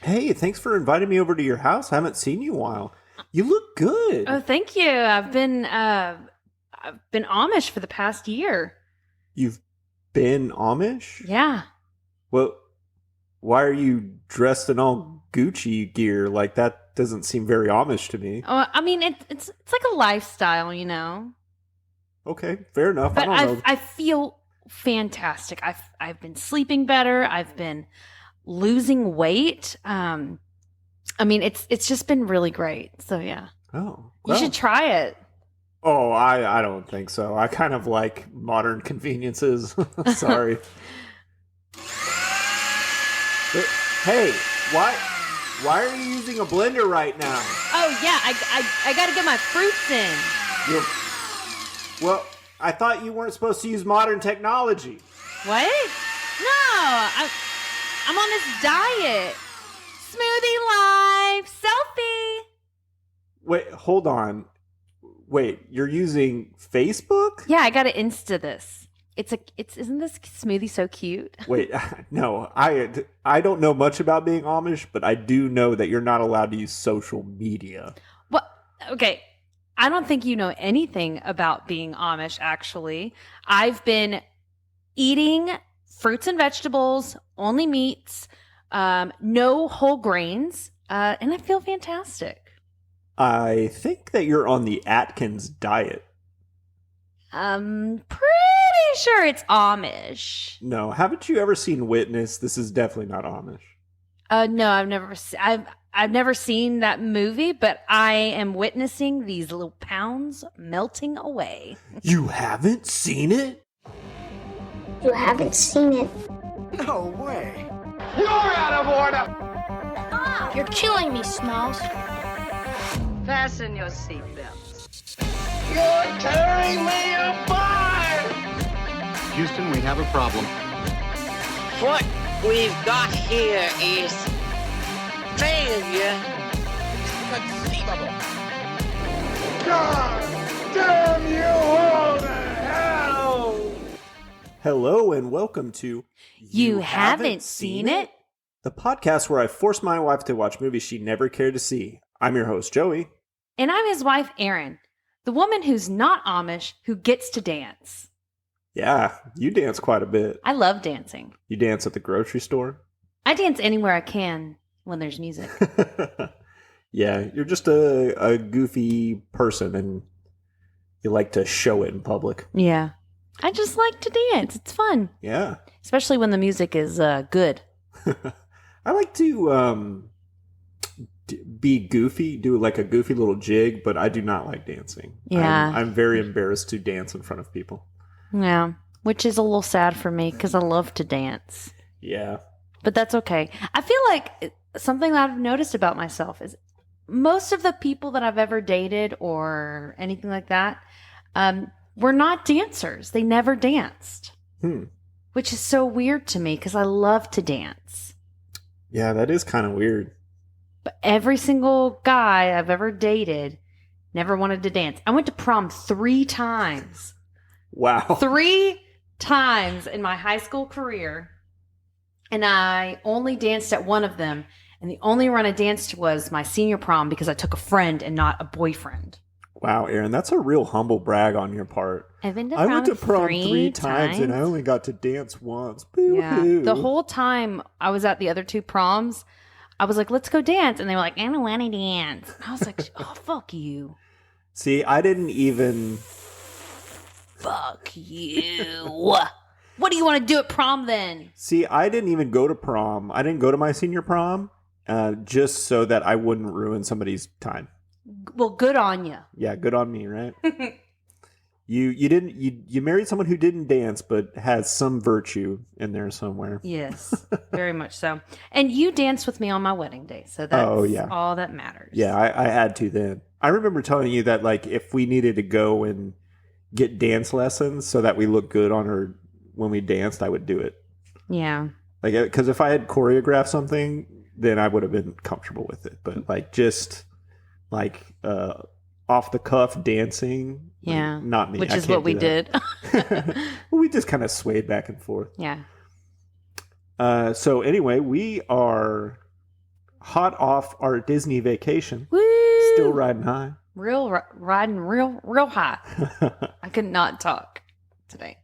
Hey, thanks for inviting me over to your house. I haven't seen you in a while. You look good. Oh, thank you. I've been Amish for the past year. You've been Amish? Yeah. Well, why are you dressed in all Gucci gear? Like, that doesn't seem very Amish to me. Oh, I mean, it's like a lifestyle, you know. Okay, fair enough. But I don't know. I feel fantastic. I've been sleeping better. I've been losing weight. I mean, it's just been really great. So yeah. Oh, You should try it. Oh, I don't think so. I kind of like modern conveniences. Sorry. Hey, why are you using a blender right now? Oh yeah, I got to get my fruits in. Well, I thought you weren't supposed to use modern technology. What? No, I'm on this diet. Smoothie life, selfie. Wait, hold on. Wait, you're using Facebook? Yeah, I gotta Insta this. Isn't this smoothie so cute? Wait, no, I don't know much about being Amish, but I do know that you're not allowed to use social media. Well, okay. I don't think you know anything about being Amish, actually. I've been eating fruits and vegetables, only meats, no whole grains, and I feel fantastic. I think that you're on the Atkins diet. Pretty sure it's Amish. No, haven't you ever seen Witness? This is definitely not Amish. No, I've never seen that movie, but I am witnessing these little pounds melting away. You haven't seen it? You haven't seen it. No way. You're out of order. You're killing me, Smalls. Fasten your seatbelts. You're tearing me apart. Houston, we have a problem. What we've got here is failure. Conceivable. God damn you all to hell! Hello and welcome to You haven't seen it? The podcast where I force my wife to watch movies she never cared to see. I'm your host, Joey. And I'm his wife, Erin, the woman who's not Amish who gets to dance. Yeah, you dance quite a bit. I love dancing. You dance at the grocery store? I dance anywhere I can when there's music. Yeah, you're just a goofy person and you like to show it in public. Yeah. I just like to dance. It's fun. Yeah. Especially when the music is good. I like to be goofy, do like a goofy little jig, but I do not like dancing. Yeah. I'm very embarrassed to dance in front of people. Yeah. Which is a little sad for me because I love to dance. Yeah. But that's okay. I feel like something that I've noticed about myself is most of the people that I've ever dated or anything like that were not dancers. They never danced. Which is so weird to me because I love to dance. Yeah, that is kind of weird. But every single guy I've ever dated never wanted to dance. I went to prom 3 times. Wow. 3 times in my high school career. And I only danced at one of them. And the only one I danced was my senior prom because I took a friend and not a boyfriend. Wow, Erin, that's a real humble brag on your part. I went to prom 3 times and I only got to dance once. Boo-hoo. Yeah. The whole time I was at the other 2 proms, I was like, let's go dance. And they were like, I don't want to dance. And I was like, oh, fuck you. See, I didn't even... Fuck you. What do you want to do at prom then? See, I didn't even go to prom. I didn't go to my senior prom just so that I wouldn't ruin somebody's time. Well, good on you. Yeah, good on me, right? You married someone who didn't dance but has some virtue in there somewhere. Yes, very much so. And you danced with me on my wedding day, so that's all that matters. Yeah, I had to then. I remember telling you that like if we needed to go and get dance lessons so that we look good on her when we danced, I would do it. Yeah. Like, because if I had choreographed something, then I would have been comfortable with it. But like just like off the cuff dancing, yeah, like, not me. Which is what we did. Well, we just kind of swayed back and forth. Yeah. So anyway, we are hot off our Disney vacation. Woo! Still riding high. Riding real high. I could not talk today.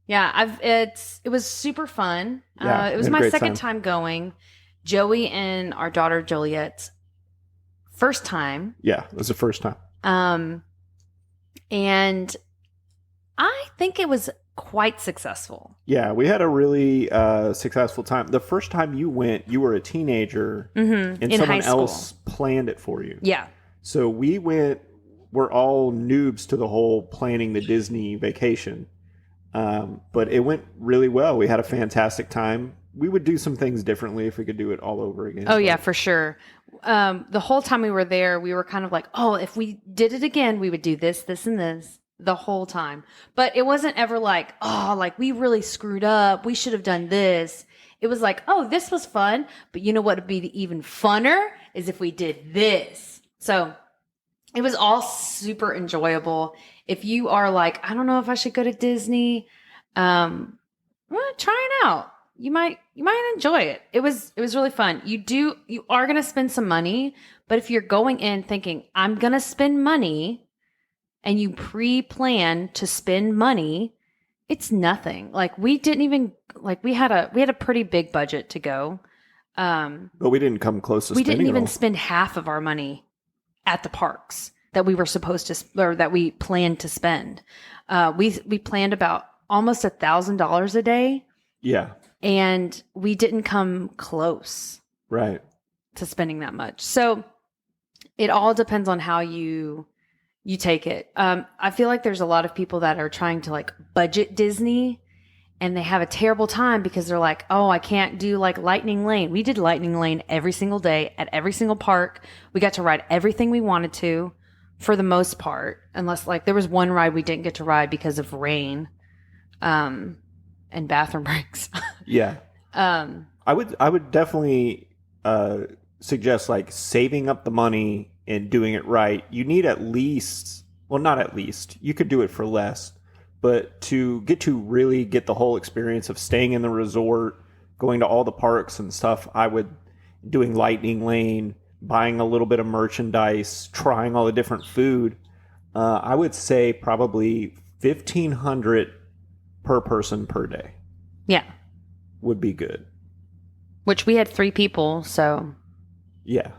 Yeah, it was super fun. Yeah, it was we had a my great second time. time going. Joey and our daughter Juliet's first time. Yeah, it was the first time. And I think it was quite successful. Yeah, we had a really successful time. The first time you went, you were a teenager, and in someone high school. else planned it for you. Yeah. So we went, we're all noobs to the whole planning the Disney vacation. But it went really well. We had a fantastic time. We would do some things differently if we could do it all over again. Oh, yeah, for sure. The whole time we were there, we were kind of like, oh, if we did it again, we would do this, this, and this the whole time. But it wasn't ever like, oh, like we really screwed up. We should have done this. It was like, oh, this was fun. But you know what would be even funner is if we did this. So it was all super enjoyable. If you are like, I don't know if I should go to Disney, well, try it out. You might enjoy it. It was really fun. You are going to spend some money, but if you're going in thinking I'm going to spend money and you pre-plan to spend money, it's nothing. Like we didn't even we had a pretty big budget to go. But we didn't come close to we spending didn't even it all. spend half of our money at the parks that we were supposed to, or that we planned to spend. We planned about almost $1,000 a day, Yeah, and we didn't come close right. to spending that much. So it all depends on how you take it. I feel like there's a lot of people that are trying to like budget Disney, and they have a terrible time because they're like, oh, I can't do like Lightning Lane. We did Lightning Lane every single day at every single park. We got to ride everything we wanted to for the most part, unless like there was one ride we didn't get to ride because of rain and bathroom breaks. Yeah. I would definitely suggest like saving up the money and doing it right. You need at least, well, not at least, you could do it for less, but to really get the whole experience of staying in the resort, going to all the parks and stuff, doing Lightning Lane, buying a little bit of merchandise, trying all the different food. I would say probably $1,500 per person per day Yeah. would be good. Which we had 3 people. So Yeah.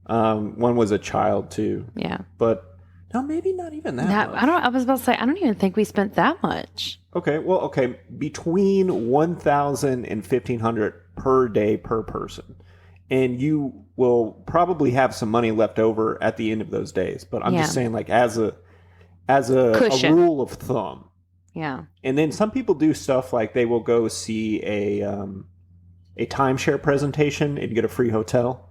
One was a child too, yeah. but no, maybe not even that much. I was about to say, I don't even think we spent that much. Okay. Between $1,000 and $1,500 per day per person. And you will probably have some money left over at the end of those days. But I'm just saying, like, as a Cushion. rule of thumb. Yeah. And then some people do stuff like they will go see a timeshare presentation and get a free hotel.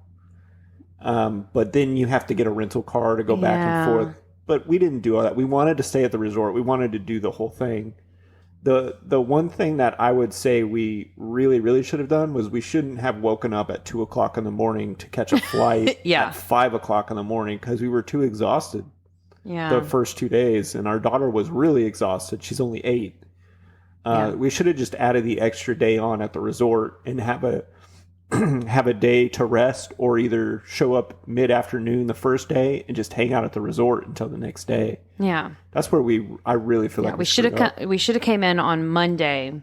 But then you have to get a rental car to go back and forth. But we didn't do all that. We wanted to stay at the resort. We wanted to do the whole thing. The one thing that I would say we really, really should have done was we shouldn't have woken up at 2:00 in the morning to catch a flight Yeah. at 5:00 in the morning because we were too exhausted Yeah. the first 2 days. And our daughter was really exhausted. She's only 8. We should have just added the extra day on at the resort and have a day to rest, or either show up mid-afternoon the first day and just hang out at the resort until the next day. Yeah. That's where I really feel like we should screwed up. have came in on Monday,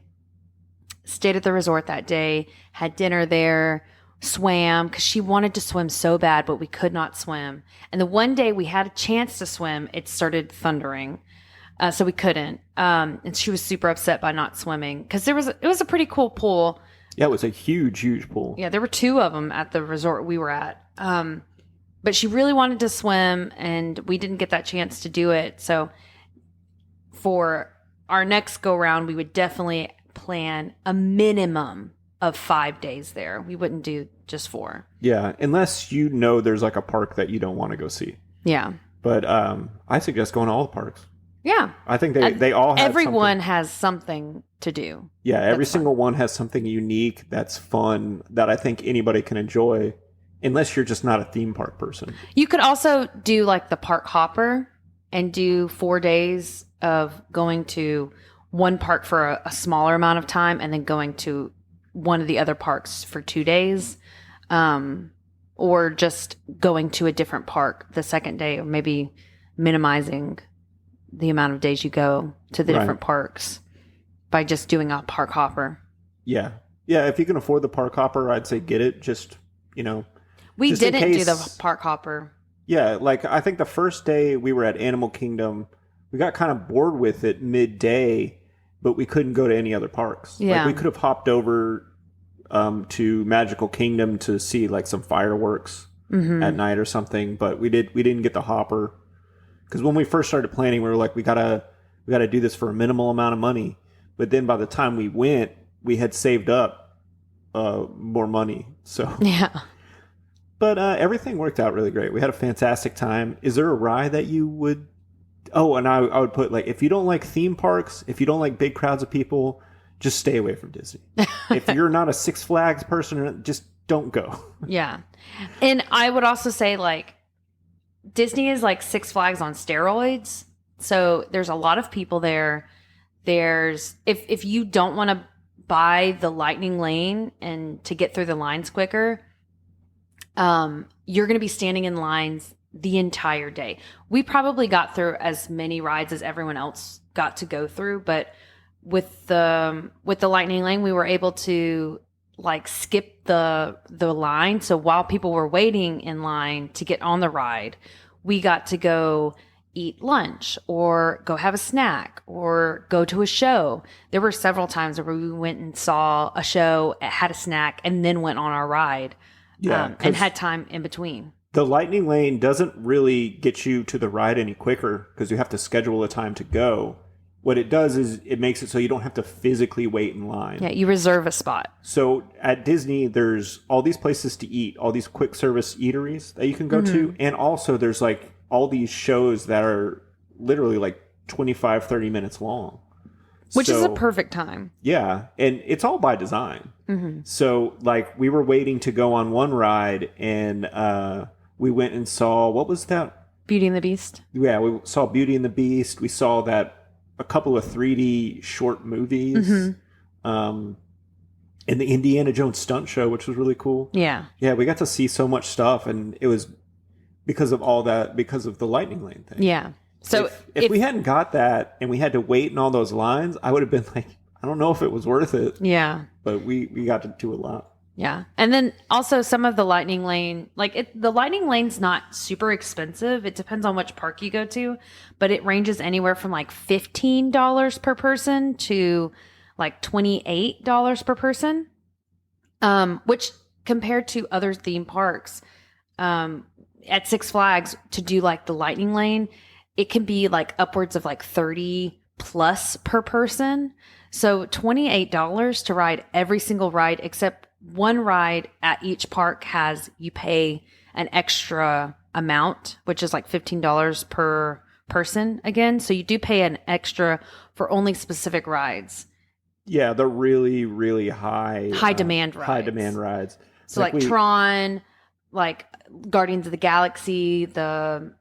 stayed at the resort that day, had dinner there, swam because she wanted to swim so bad, but we could not swim. And the one day we had a chance to swim, it started thundering, so we couldn't. And she was super upset by not swimming because it was a pretty cool pool. Yeah, it was a huge pool. Yeah, there were 2 of them at the resort we were at. But she really wanted to swim, and we didn't get that chance to do it. So for our next go round, we would definitely plan a minimum of 5 days there. We wouldn't do just 4. Yeah, unless you know there's like a park that you don't want to go see. Yeah. But I suggest going to all the parks. Yeah. I think they all have everyone something. has something to do. Yeah, every that's single one has something unique that's fun that I think anybody can enjoy, unless you're just not a theme park person. You could also do like the park hopper and do 4 days of going to one park for a smaller amount of time and then going to one of the other parks for 2 days. or just going to a different park the second day, or maybe minimizing the amount of days you go to the different parks by just doing a park hopper. Yeah. Yeah, if you can afford the park hopper, I'd say get it. Just, We just in didn't do case- the park hopper. Yeah, like I think the first day we were at Animal Kingdom, we got kind of bored with it midday, but we couldn't go to any other parks. Yeah. Like we could have hopped over to Magical Kingdom to see like some fireworks at night or something, but we didn't get the hopper because when we first started planning, we were like, we gotta do this for a minimal amount of money. But then by the time we went, we had saved up more money. So Yeah. But everything worked out really great. We had a fantastic time. Is there a ride that you would... Oh, and I would put, like, if you don't like theme parks, if you don't like big crowds of people, just stay away from Disney. If you're not a Six Flags person, just don't go. Yeah. And I would also say, like, Disney is like Six Flags on steroids. So there's a lot of people there. There's... If you don't want to buy the Lightning Lane and to get through the lines quicker... you're going to be standing in lines the entire day. We probably got through as many rides as everyone else got to go through, but with the Lightning Lane, we were able to like skip the line. So while people were waiting in line to get on the ride, we got to go eat lunch or go have a snack or go to a show. There were several times where we went and saw a show, had a snack, and then went on our ride. Yeah, And had time in between. The Lightning Lane doesn't really get you to the ride any quicker because you have to schedule a time to go. What it does is it makes it so you don't have to physically wait in line. Yeah, you reserve a spot. So at Disney, there's all these places to eat, all these quick service eateries that you can go to. And also there's like all these shows that are literally like 25, 30 minutes long. Which is a perfect time. Yeah, and it's all by design. So, like, we were waiting to go on one ride, and we went and saw, what was that? Beauty and the Beast. Yeah, we saw Beauty and the Beast. We saw a couple of 3D short movies. And the Indiana Jones stunt show, which was really cool. Yeah. Yeah, we got to see so much stuff, and it was because of all that, because of the Lightning Lane thing. Yeah. So if we hadn't got that and we had to wait in all those lines, I would have been like, I don't know if it was worth it. Yeah. But we got to do a lot. Yeah. And then also some of the Lightning Lane, the Lightning Lane's not super expensive. It depends on which park you go to, but it ranges anywhere from like $15 per person to like $28 per person. Which compared to other theme parks, at Six Flags to do like the Lightning Lane, it can be like upwards of like 30 plus per person. So $28 to ride every single ride except one ride at each park you pay an extra amount, which is like $15 per person again. So you do pay an extra for only specific rides. Yeah, the really, really high demand rides. High demand rides. So like Tron, like Guardians of the Galaxy, the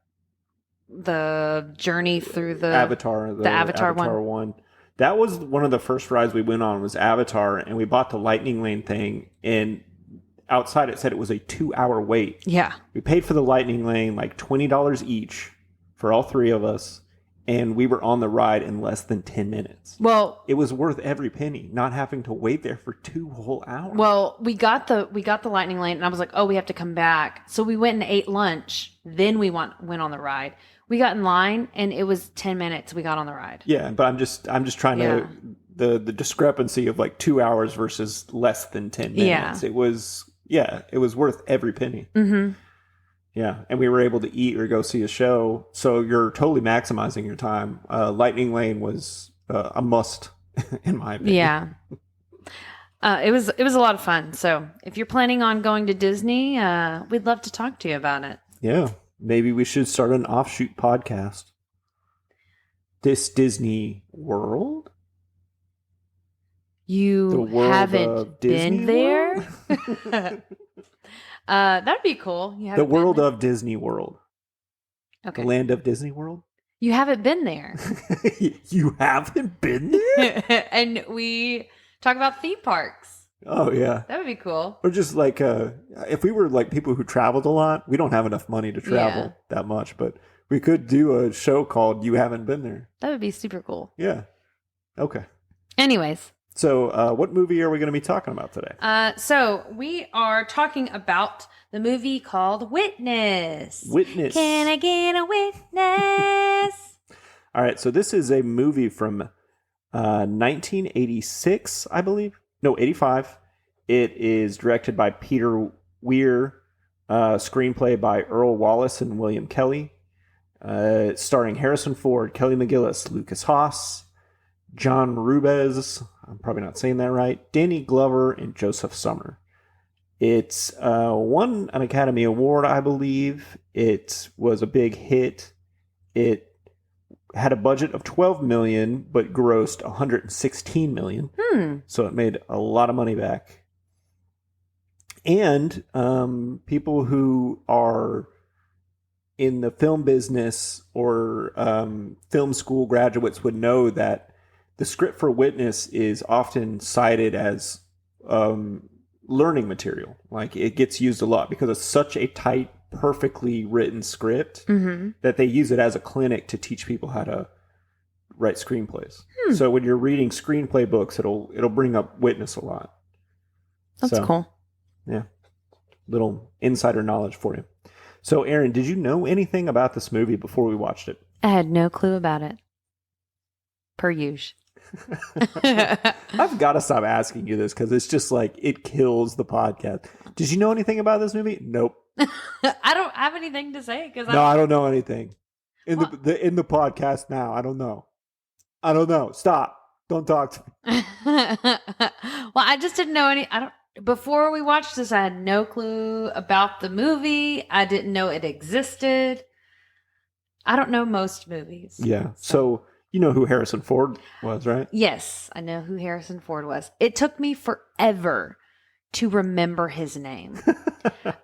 journey through the Avatar, the Avatar one. That was one of the first rides we went on was Avatar, and we bought the Lightning Lane thing, and outside it said it was a 2-hour wait. Yeah. We paid for the Lightning Lane like $20 each for all three of us, and we were on the ride in less than 10 minutes. Well, it was worth every penny, not having to wait there for 2 whole hours. Well, we got the Lightning Lane, and I was like, oh, we have to come back. So we went and ate lunch. Then we went on the ride. We got in line, and it was 10 minutes. We got on the ride. Yeah, but I'm just trying to the discrepancy of like 2 hours versus less than 10 minutes. Yeah. It was worth every penny. Mm-hmm. Yeah, and we were able to eat or go see a show, so you're totally maximizing your time. Lightning Lane was a must, in my opinion. Yeah, it was a lot of fun. So if you're planning on going to Disney, we'd love to talk to you about it. Yeah, maybe we should start an offshoot podcast. This Disney World. You haven't been there? That'd be cool. The world of Disney World. Okay. The land of Disney World. You haven't been there. You haven't been there? And we talk about theme parks. Oh yeah. That would be cool. Or just like if we were like people who traveled a lot, we don't have enough money to travel Yeah. that much, but we could do a show called You Haven't Been There. That would be super cool. Yeah. Okay. Anyways. So what movie are we going to be talking about today? So we are talking about the movie called Witness. Witness. Can I get a witness? All right. So this is a movie from 1986, I believe. No, 85. It is directed by Peter Weir. Screenplay by Earl Wallace and William Kelly. Starring Harrison Ford, Kelly McGillis, Lucas Haas, John Rubez, I'm probably not saying that right, Danny Glover, and Joseph Summer. It's won an Academy Award, I believe. It was a big hit. It had a budget of $12 million, but grossed $116 million. So it made a lot of money back. And people who are in the film business or film school graduates would know that the script for Witness is often cited as learning material. Like it gets used a lot because it's such a tight, perfectly written script that they use it as a clinic to teach people how to write screenplays. So when you're reading screenplay books, it'll bring up Witness a lot. That's cool. Yeah. Little insider knowledge for you. So, Aaron, did you know anything about this movie before we watched it? I had no clue about it. Per usual. I've got to stop asking you this because it's just like it kills the podcast. Did you know anything about this movie? Nope. I don't have anything to say because No, I don't know anything. In the podcast now, I don't know. I don't know. Stop. Don't talk to me. Well, I just didn't know any. Before we watched this, I had no clue about the movie. I didn't know it existed. I don't know most movies. Yeah. So you know who Harrison Ford was, right? Yes, I know who Harrison Ford was. It took me forever to remember his name.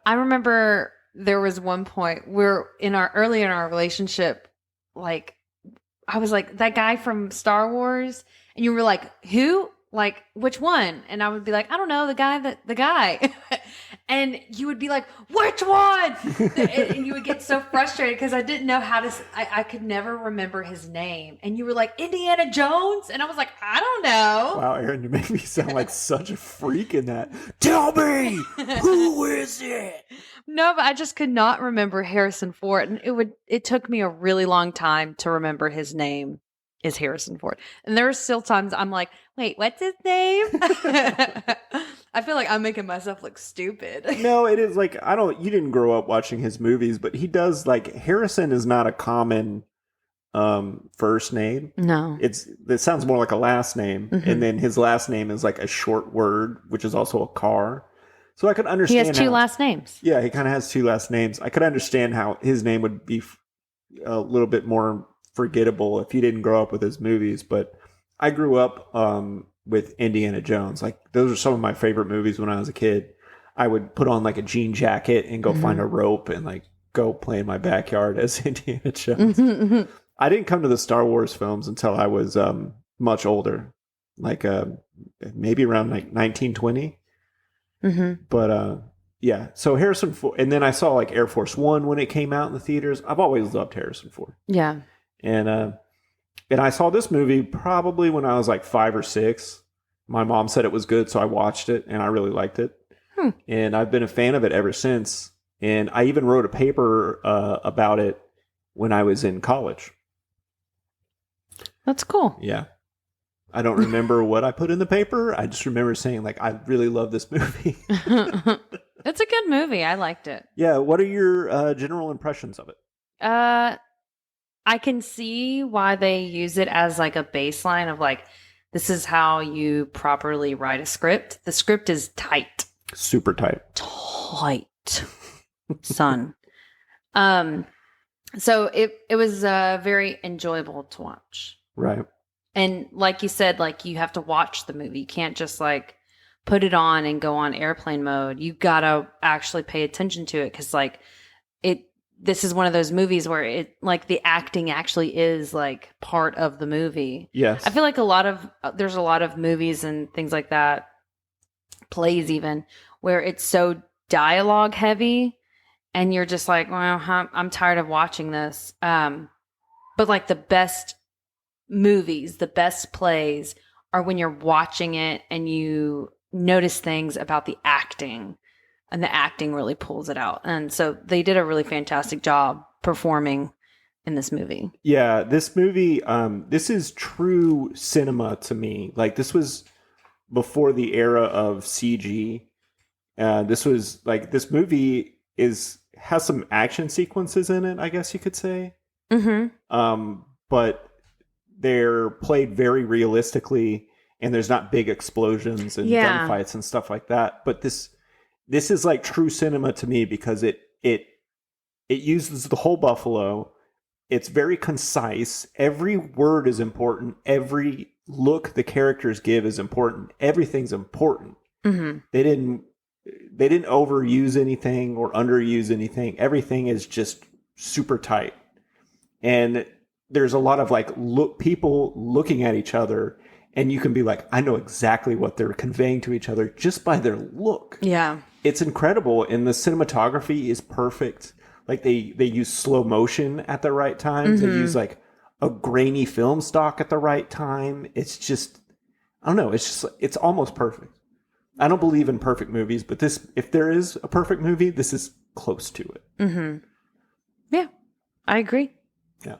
I remember there was one point where early in our relationship, like I was like, that guy from Star Wars, and you were like, who? Like, which one? And I would be like, I don't know, the guy. And you would be like, which one? And you would get so frustrated because I didn't know how to, I could never remember his name. And you were like, Indiana Jones? And I was like, I don't know. Wow, Aaron, you make me sound like such a freak in that. Tell me, who is it? No, but I just could not remember Harrison Ford. And it took me a really long time to remember his name is Harrison Ford. And there are still times I'm like, wait, what's his name? I feel like I'm making myself look stupid. No, it is like, you didn't grow up watching his movies, but he does, like, Harrison is not a common first name. No. It sounds more like a last name. And then his last name is like a short word, which is also a car. So I could understand. He has two last names. Yeah, he kind of has two last names. I could understand how his name would be a little bit more forgettable if you didn't grow up with his movies, but I grew up with Indiana Jones. Like those are some of my favorite movies when I was a kid. I would put on like a jean jacket and go find a rope and like go play in my backyard as Indiana Jones. I didn't come to the Star Wars films until I was much older, like maybe around like 1920. But yeah, so Harrison Ford, and then I saw like Air Force One when it came out in the theaters. I've always loved Harrison Ford. Yeah. And I saw this movie probably when I was like 5 or 6. My mom said it was good, so I watched it, and I really liked it. And I've been a fan of it ever since. And I even wrote a paper about it when I was in college. That's cool. Yeah. I don't remember what I put in the paper. I just remember saying, like, I really love this movie. It's a good movie. I liked it. Yeah. What are your general impressions of it? I can see why they use it as like a baseline of like, this is how you properly write a script. The script is tight. Super tight. Tight. Son. So it was very enjoyable to watch. Right. And like you said, like you have to watch the movie. You can't just like put it on and go on airplane mode. You gotta actually pay attention to it because like this is one of those movies where it like the acting actually is like part of the movie. Yes. I feel like there's a lot of movies and things like that plays even, where it's so dialogue heavy and you're just like, well, I'm tired of watching this. But like the best movies, the best plays are when you're watching it and you notice things about the acting, and the acting really pulls it out. And so they did a really fantastic job performing in this movie. Yeah, this movie, this is true cinema to me. Like, this was before the era of CG. This movie has some action sequences in it, I guess you could say. Mm-hmm. But they're played very realistically, and there's not big explosions and gunfights and stuff like that. But this is like true cinema to me because it uses the whole buffalo. It's very concise. Every word is important. Every look the characters give is important. Everything's important. Mm-hmm. They didn't overuse anything or underuse anything. Everything is just super tight. And there's a lot of like people looking at each other, and you can be like, I know exactly what they're conveying to each other just by their look. Yeah. It's incredible. And the cinematography is perfect. Like they use slow motion at the right times. Mm-hmm. They use like a grainy film stock at the right time. It's just, I don't know. It's almost perfect. I don't believe in perfect movies, but if there is a perfect movie, this is close to it. Mm-hmm. Yeah, I agree. Yeah.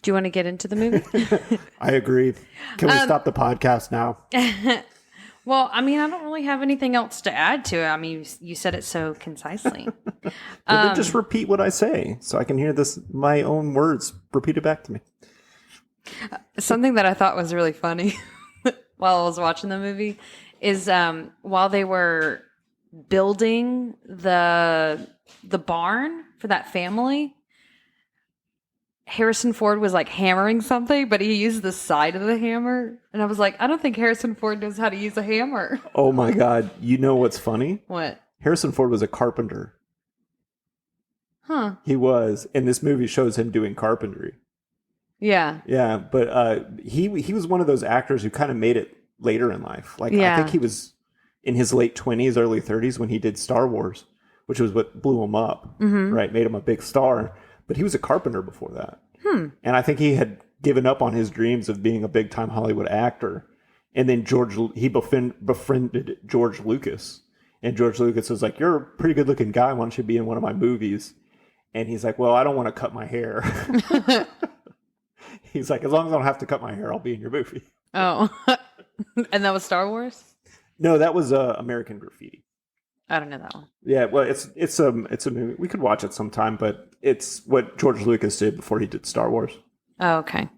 Do you want to get into the movie? I agree. Can we stop the podcast now? Well, I mean, I don't really have anything else to add to it. I mean, you said it so concisely. Well, then just repeat what I say so I can hear my own words repeated back to me. Something that I thought was really funny while I was watching the movie is while they were building the barn for that family, Harrison Ford was like hammering something, but he used the side of the hammer. And I was like, I don't think Harrison Ford knows how to use a hammer. Oh my God. You know what's funny? What? Harrison Ford was a carpenter. Huh. He was. And this movie shows him doing carpentry. Yeah. Yeah. But he was one of those actors who kind of made it later in life. Like, I think he was in his late 20s, early 30s when he did Star Wars, which was what blew him up, right? Made him a big star. But he was a carpenter before that. And I think he had given up on his dreams of being a big-time Hollywood actor. And then he befriended George Lucas. And George Lucas was like, you're a pretty good-looking guy. Why don't you be in one of my movies? And he's like, well, I don't want to cut my hair. He's like, as long as I don't have to cut my hair, I'll be in your movie. Oh. And that was Star Wars? No, that was American Graffiti. I don't know that one. Yeah, well, it's a movie. We could watch it sometime, but it's what George Lucas did before he did Star Wars. Oh, okay.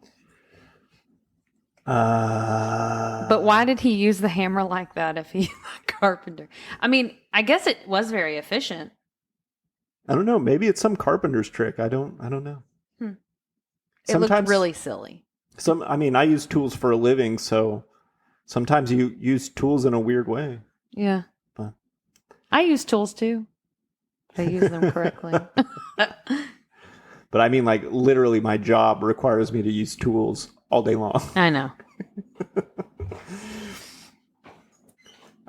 But why did he use the hammer like that if he's a carpenter? I mean, I guess it was very efficient. I don't know. Maybe it's some carpenter's trick. I don't know. It looked really silly. I use tools for a living, so sometimes you use tools in a weird way. Yeah. I use tools too. I use them correctly. But I mean, like, literally my job requires me to use tools all day long. I know.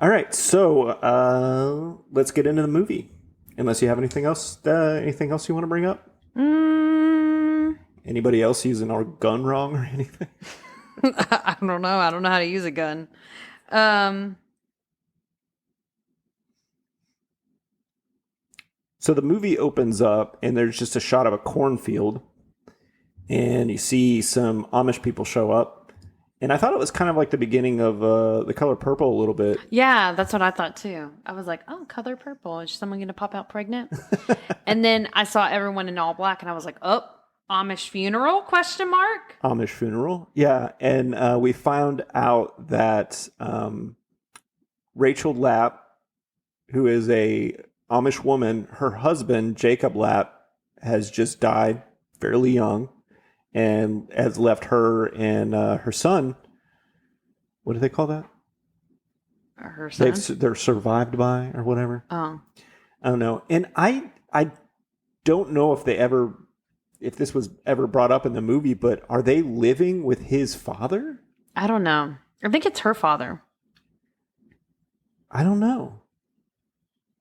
All right. So let's get into the movie. Unless you have anything else you want to bring up? Anybody else using our gun wrong or anything? I don't know. I don't know how to use a gun. So the movie opens up, and there's just a shot of a cornfield, and you see some Amish people show up. And I thought it was kind of like the beginning of The Color Purple a little bit. Yeah, that's what I thought too. I was like, oh, Color Purple. Is someone going to pop out pregnant? And then I saw everyone in all black, and I was like, oh, Amish funeral? ? Amish funeral, yeah. And we found out that Rachel Lapp, who is a Amish woman, her husband, Jacob Lapp, has just died fairly young and has left her and her son. What do they call that? Her son? They're survived by or whatever. Oh. I don't know. And I don't know if this was ever brought up in the movie, but are they living with his father? I don't know. I think it's her father. I don't know.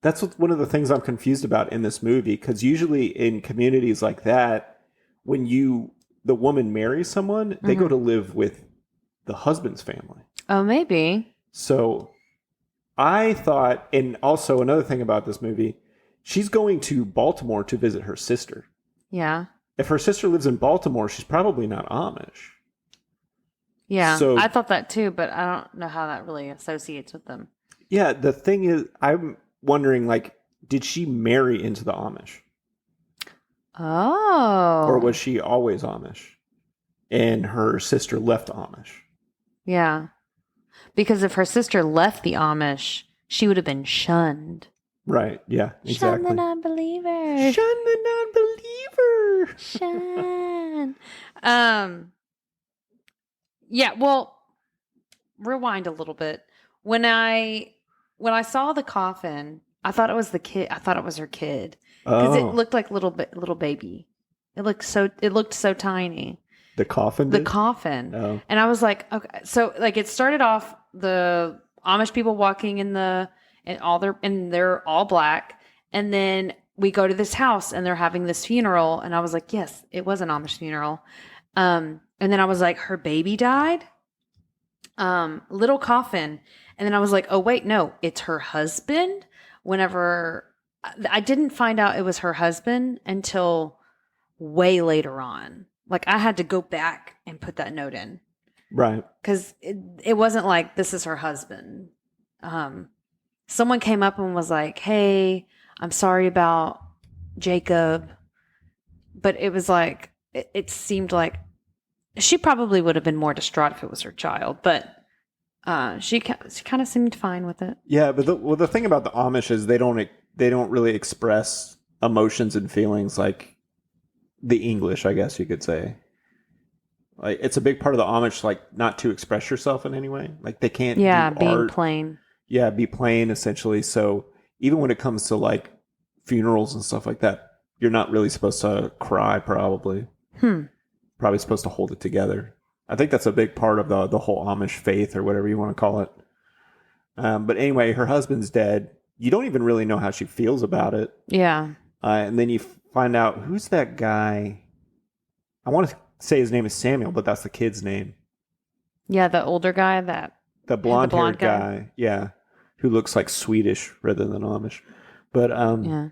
That's one of the things I'm confused about in this movie, because usually in communities like that, when the woman marries someone, they go to live with the husband's family. Oh, maybe. So I thought, and also another thing about this movie, she's going to Baltimore to visit her sister. Yeah. If her sister lives in Baltimore, she's probably not Amish. Yeah. So, I thought that too, but I don't know how that really associates with them. yeah, the thing is, I'm wondering, like, did she marry into the Amish? Oh. Or was she always Amish? And her sister left Amish? Yeah. Because if her sister left the Amish, she would have been shunned. Right, yeah, exactly. Shun the non-believer. Shun the non-believer. Shun. Yeah, well, rewind a little bit. When I saw the coffin, I thought it was the kid. I thought it was her kid because it looked like little baby. It looked so tiny. The coffin. The coffin. Oh. And I was like, okay, so like it started off the Amish people walking they're all black, and then we go to this house and they're having this funeral, and I was like, yes, it was an Amish funeral. And then I was like, her baby died. Little coffin. And then I was like, oh, wait, no, it's her husband. Whenever I didn't find out it was her husband until way later on. Like I had to go back and put that note in. Right. Because it wasn't like, this is her husband. Someone came up and was like, hey, I'm sorry about Jacob. But it was like, it seemed like she probably would have been more distraught if it was her child. But she kind of seemed fine with it. Yeah, but the thing about the Amish is they don't really express emotions and feelings like the English, I guess you could say. Like it's a big part of the Amish, like not to express yourself in any way. Like they can't. Yeah, do being art. plain. Yeah, be plain essentially. So even when it comes to like funerals and stuff like that, you're not really supposed to cry. Probably. Probably supposed to hold it together. I think that's a big part of the whole Amish faith or whatever you want to call it. But anyway, her husband's dead. You don't even really know how she feels about it. Yeah. And then you find out, who's that guy? I want to say his name is Samuel, but that's the kid's name. Yeah, the older guy the blonde-haired guy. Yeah, who looks like Swedish rather than Amish. But yeah.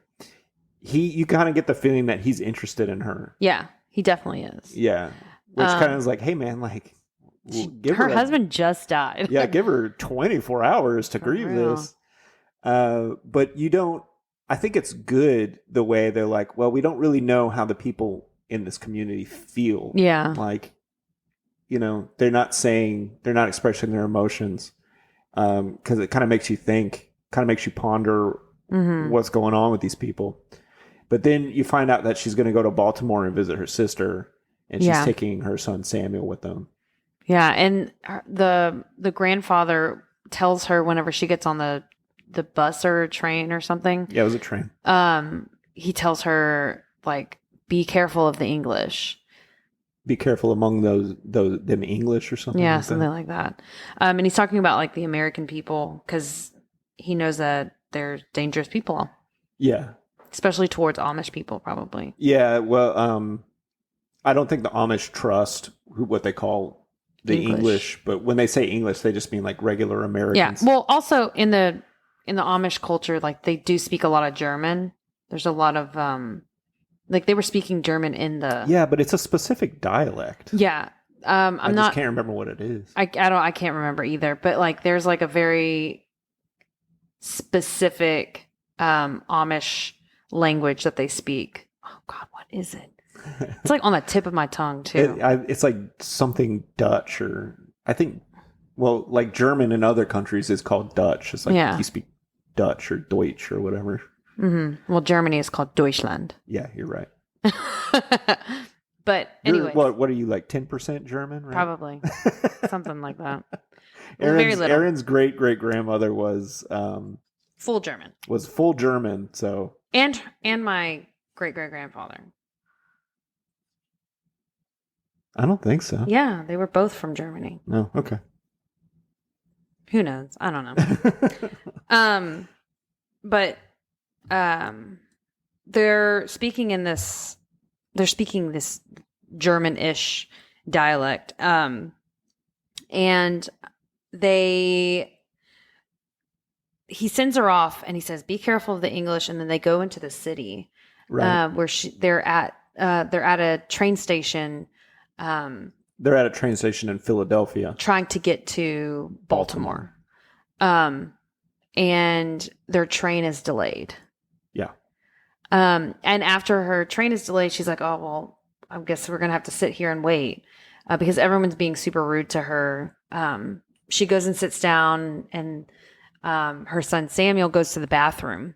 You kind of get the feeling that he's interested in her. Yeah, he definitely is. Yeah. Which kind of is like, hey man, like give her husband just died. Yeah, give her 24 hours to grieve this. But you don't. I think it's good the way they're like, well, we don't really know how the people in this community feel. Yeah. Like, they're not expressing their emotions. Because it kind of makes you think, kind of makes you ponder what's going on with these people. But then you find out that she's going to go to Baltimore and visit her sister, and she's taking her son Samuel with them. Yeah, and the grandfather tells her whenever she gets on the bus or a train or something. Yeah, it was a train. He tells her like, be careful of the English. Be careful among them English or something. Yeah, like something that. like that. And he's talking about like the American people because he knows that they're dangerous people. Yeah, especially towards Amish people, probably. Yeah, well, I don't think the Amish trust what they call the English, but when they say English, they just mean like regular Americans. Yeah. Well, also in the Amish culture, like they do speak a lot of German. There's a lot of like they were speaking German in the. Yeah, but it's a specific dialect. Yeah. I just can't remember what it is. I can't remember either, but like there's like a very specific Amish language that they speak. Oh God, what is it? It's like on the tip of my tongue too. It's like something Dutch, or I think, well, like German in other countries is called Dutch. It's like you speak Dutch or Deutsch or whatever. Mm-hmm. Well, Germany is called Deutschland. Yeah, you're right. But anyway, what are you, like 10% German? Right? Probably something like that. Aaron's great grandmother was full German. Was full German, so and my great grandfather. I don't think so. Yeah, they were both from Germany. No, okay. Who knows? I don't know. But they're speaking this German-ish dialect. And he sends her off and he says, be careful of the English. And then they go into the city, Right. where they're at a train station, They're at a train station in Philadelphia. trying to get to Baltimore. And their train is delayed. Yeah. And after her train is delayed, she's like, oh, well, I guess we're going to have to sit here and wait, because everyone's being super rude to her. She goes and sits down, and her son Samuel goes to the bathroom.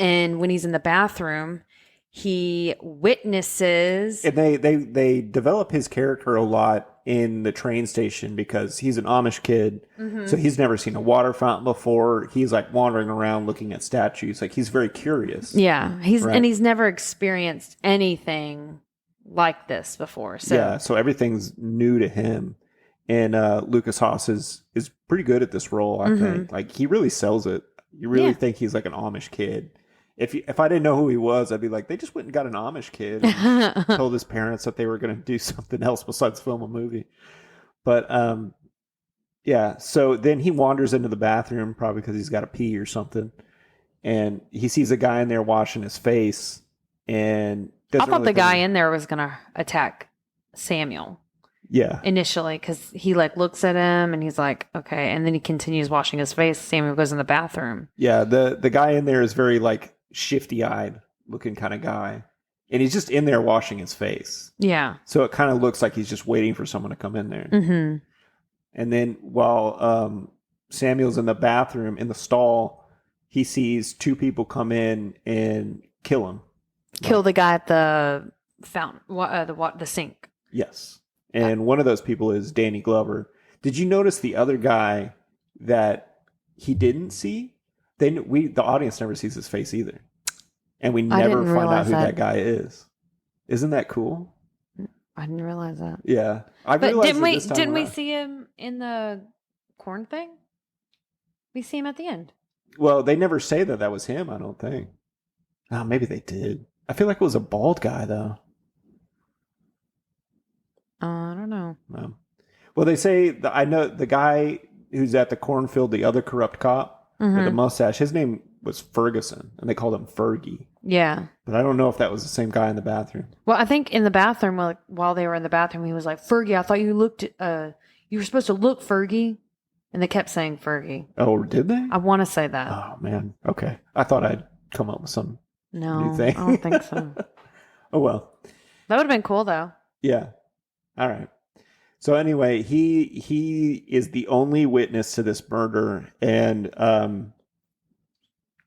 And when he's in the bathroom, he witnesses. And they develop his character a lot in the train station because he's an Amish kid. Mm-hmm. So he's never seen a water fountain before. He's like wandering around looking at statues. Like he's very curious. Yeah. He's Right. and he's never experienced anything like this before. So Yeah. So everything's new to him. And Lucas Haas is pretty good at this role, I think. Like he really sells it. You really think he's like an Amish kid. If I didn't know who he was, I'd be like, they just went and got an Amish kid and told his parents that they were going to do something else besides film a movie. But yeah, so then he wanders into the bathroom, probably because he's got to pee or something, and he sees a guy in there washing his face. And I thought the guy in there was going to attack Samuel. Yeah. Initially, because he like looks at him and he's like, okay, and then he continues washing his face. Samuel goes in the bathroom. Yeah, the guy in there is very like shifty-eyed looking kind of guy, and he's just in there washing his face. Yeah. So it kind of looks like he's just waiting for someone to come in there. Mm-hmm. And then while Samuel's in the bathroom in the stall, he sees two people come in and kill him. Kill the guy at the fountain, the sink. Yes. And one of those people is Danny Glover. Did you notice the other guy that he didn't see? The audience never sees his face either. And we never didn't find out who realize that guy is. Isn't that cool? I didn't realize that. Yeah. I But realized didn't it we this time didn't we around. see him in the corn thing? We see him at the end. Well, they never say that was him, I don't think. Oh, maybe they did. I feel like it was a bald guy, though. I don't know. No. Well, they say, I know the guy who's at the cornfield, the other corrupt cop with the mustache, his name was Ferguson, and they called him Fergie. Yeah. But I don't know if that was the same guy in the bathroom. Well, I think in the bathroom, while they were in the bathroom, he was like, Fergie, I thought you looked, you were supposed to look Fergie. And they kept saying Fergie. Oh, did they? I want to say that. Oh, man. Okay. I thought I'd come up with some No, new thing. I don't think so. Oh, well. That would have been cool, though. Yeah. All right. So anyway, he is the only witness to this murder, and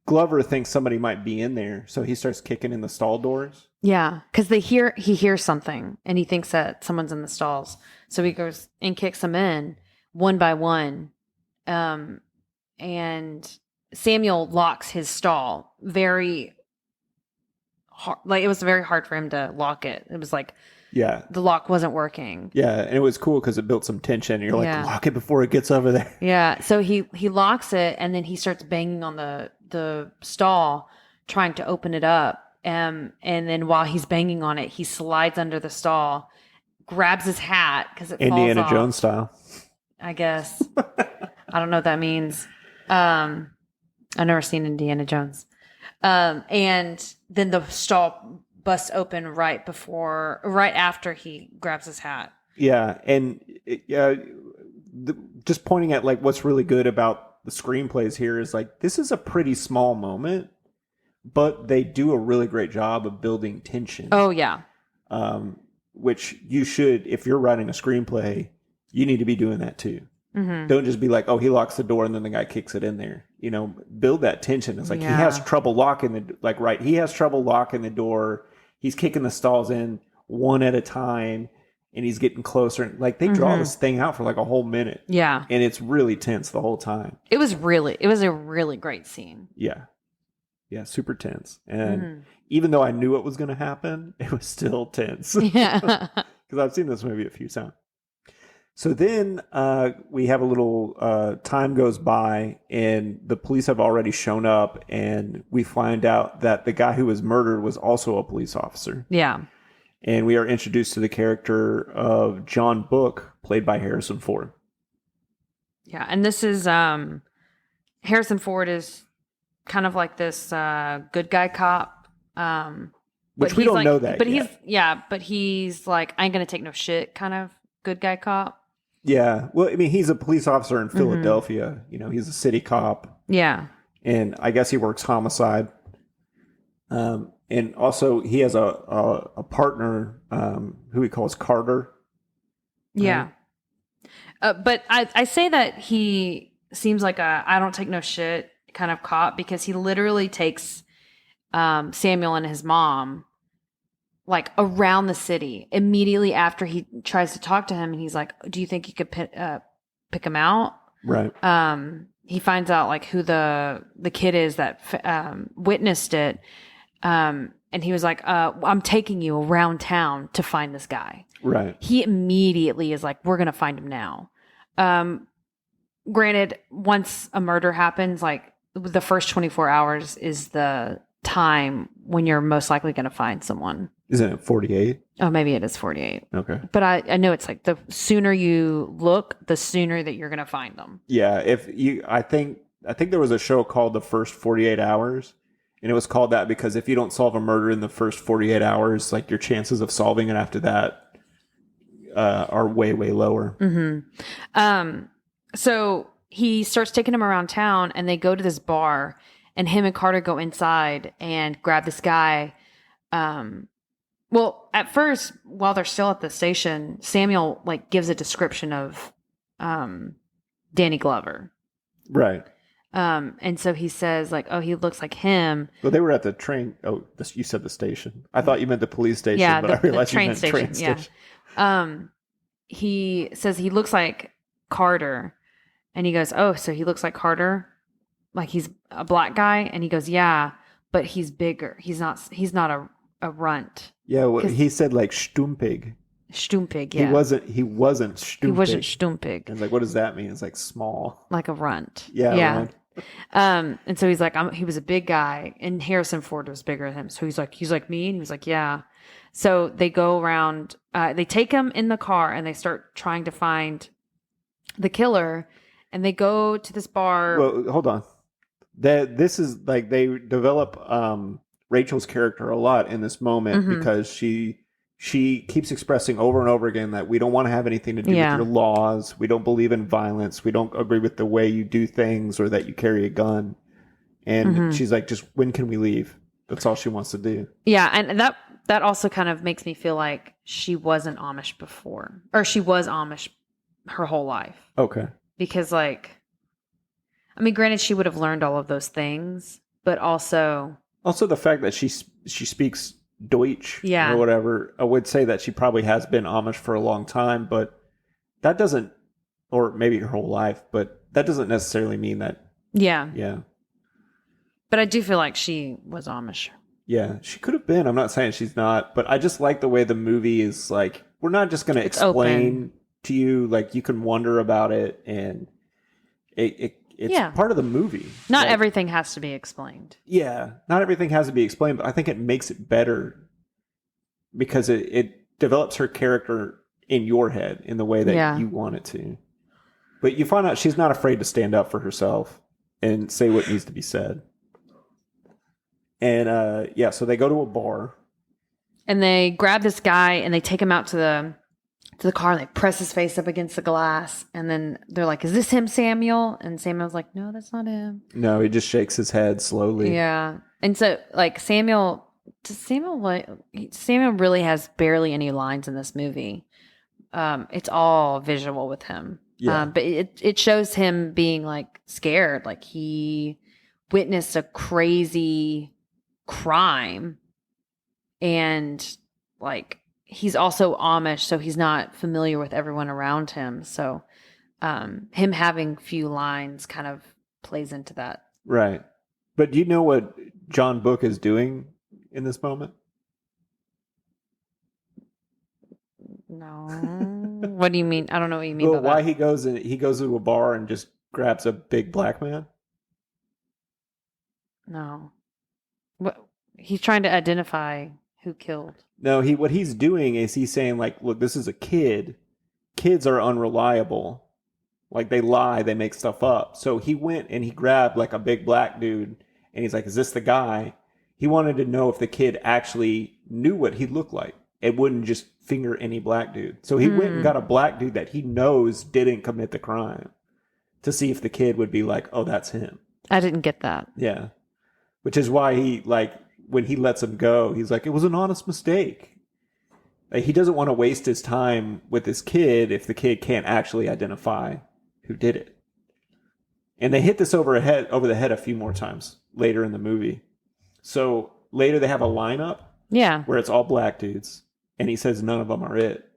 Glover thinks somebody might be in there, so he starts kicking in the stall doors. Yeah, because he hears something, and he thinks that someone's in the stalls. So he goes and kicks them in one by one, and Samuel locks his stall very hard. Like it was very hard for him to lock it. It was like. Yeah. The lock wasn't working. Yeah, and it was cool because it built some tension. You're like, Yeah. lock it before it gets over there. Yeah. So he locks it, and then he starts banging on the stall, trying to open it up. And then while he's banging on it, he slides under the stall, grabs his hat because it Indiana falls off, Jones style. I guess. I don't know what that means. I've never seen Indiana Jones. And then the stall busts open right after he grabs his hat. Yeah, and just pointing at like what's really good about the screenplays here is like this is a pretty small moment, but they do a really great job of building tension. Oh yeah. Which you should, if you're writing a screenplay, you need to be doing that too. Mm-hmm. Don't just be like, oh, he locks the door and then the guy kicks it in there. You know, build that tension. It's like Yeah. he has trouble locking he has trouble locking the door. He's kicking the stalls in one at a time, and he's getting closer. Like they draw this thing out for like a whole minute. Yeah. And it's really tense the whole time. It was a really great scene. Yeah. Yeah, super tense. And even though I knew what was going to happen, it was still tense. Yeah. Because I've seen this movie a few times. So then we have a little time goes by, and the police have already shown up, and we find out that the guy who was murdered was also a police officer. Yeah. And we are introduced to the character of John Book, played by Harrison Ford. Yeah. And this is Harrison Ford is kind of like this good guy cop. Which we don't know that But yet. but he's like, I ain't going to take no shit kind of good guy cop. Yeah. Well, I mean, he's a police officer in Philadelphia. You know, he's a city cop. Yeah. And I guess he works homicide. And also he has a partner who he calls Carter. Yeah. But I say that he seems like a I don't take no shit kind of cop because he literally takes Samuel and his mom like around the city immediately after he tries to talk to him, and he's like, do you think you could pick him out? Right. He finds out like who the kid is that witnessed it, and he was like, I'm taking you around town to find this guy. Right. He immediately is like, we're gonna find him now. Granted, once a murder happens, like the first 24 hours is the time when you're most likely going to find someone. Isn't it 48? Oh, maybe it is 48. Okay. But I know it's like the sooner you look, the sooner that you're going to find them. Yeah. I think there was a show called The First 48 Hours, and it was called that because if you don't solve a murder in the first 48 hours, like your chances of solving it after that are way, way lower. Mm-hmm. So he starts taking him around town, and they go to this bar, and him and Carter go inside and grab this guy. Well, at first, while they're still at the station, Samuel like gives a description of Danny Glover. Right. And so he says like, oh, he looks like him. Well, they were at the train. Oh, you said the station. I thought you meant the police station, Yeah, but I realized the train you meant station. train station. Yeah. He says he looks like Carter, and he goes, oh, so he looks like Carter, like he's a black guy, and he goes, yeah, but he's bigger. He's not a runt. Yeah, well, he said like stumpig. Stumpig, yeah. He wasn't stumpig. He wasn't stumpig. And like, what does that mean? It's like small. Like a runt. Yeah. Runt. And so he's like, he was a big guy, and Harrison Ford was bigger than him. So he's like me, and he was like, yeah. So they go around, they take him in the car, and they start trying to find the killer, and they go to this bar. Well, hold on. This is like they develop Rachel's character a lot in this moment because she keeps expressing over and over again that we don't want to have anything to do with your laws. We don't believe in violence. We don't agree with the way you do things or that you carry a gun. And she's like, just when can we leave? That's all she wants to do. Yeah, and that also kind of makes me feel like she wasn't Amish before, or she was Amish her whole life. Okay. Because like, I mean, granted, she would have learned all of those things, but also the fact that she speaks Deutsch or whatever, I would say that she probably has been Amish for a long time, but that doesn't, or maybe her whole life, but that doesn't necessarily mean that. Yeah. Yeah. But I do feel like she was Amish. Yeah, she could have been. I'm not saying she's not, but I just like the way the movie is like, we're not just going to explain to you, like you can wonder about it, and it's part of the movie. Not everything has to be explained. Yeah, not everything has to be explained, but I think it makes it better because it develops her character in your head in the way that you want it to. But you find out she's not afraid to stand up for herself and say what needs to be said. And so they go to a bar. And they grab this guy and they take him out to the car, and they press his face up against the glass, and then they're like, is this him, Samuel? And Samuel's like, no, that's not him. No, he just shakes his head slowly. Yeah. And so like Samuel really has barely any lines in this movie. It's all visual with him. Yeah. But it shows him being like scared, like he witnessed a crazy crime, and like he's also Amish, so he's not familiar with everyone around him. So him having few lines kind of plays into that. Right. But do you know what John Book is doing in this moment? No. What do you mean? I don't know what you mean Well, by why that. he goes to a bar and just grabs a big black man? No. What he's trying to identify who killed. No, what he's doing is he's saying like, look, this is a kid. Kids are unreliable. Like they lie, they make stuff up. So he went and he grabbed like a big black dude and he's like, is this the guy? He wanted to know if the kid actually knew what he looked like. It wouldn't just finger any black dude. So he went and got a black dude that he knows didn't commit the crime to see if the kid would be like, oh, that's him. I didn't get that. Yeah. Which is why he, like, when he lets him go, he's like, it was an honest mistake. Like, he doesn't want to waste his time with this kid if the kid can't actually identify who did it. And they hit this over the head a few more times later in the movie. So later they have a lineup Yeah. where it's all black dudes, and he says none of them are it.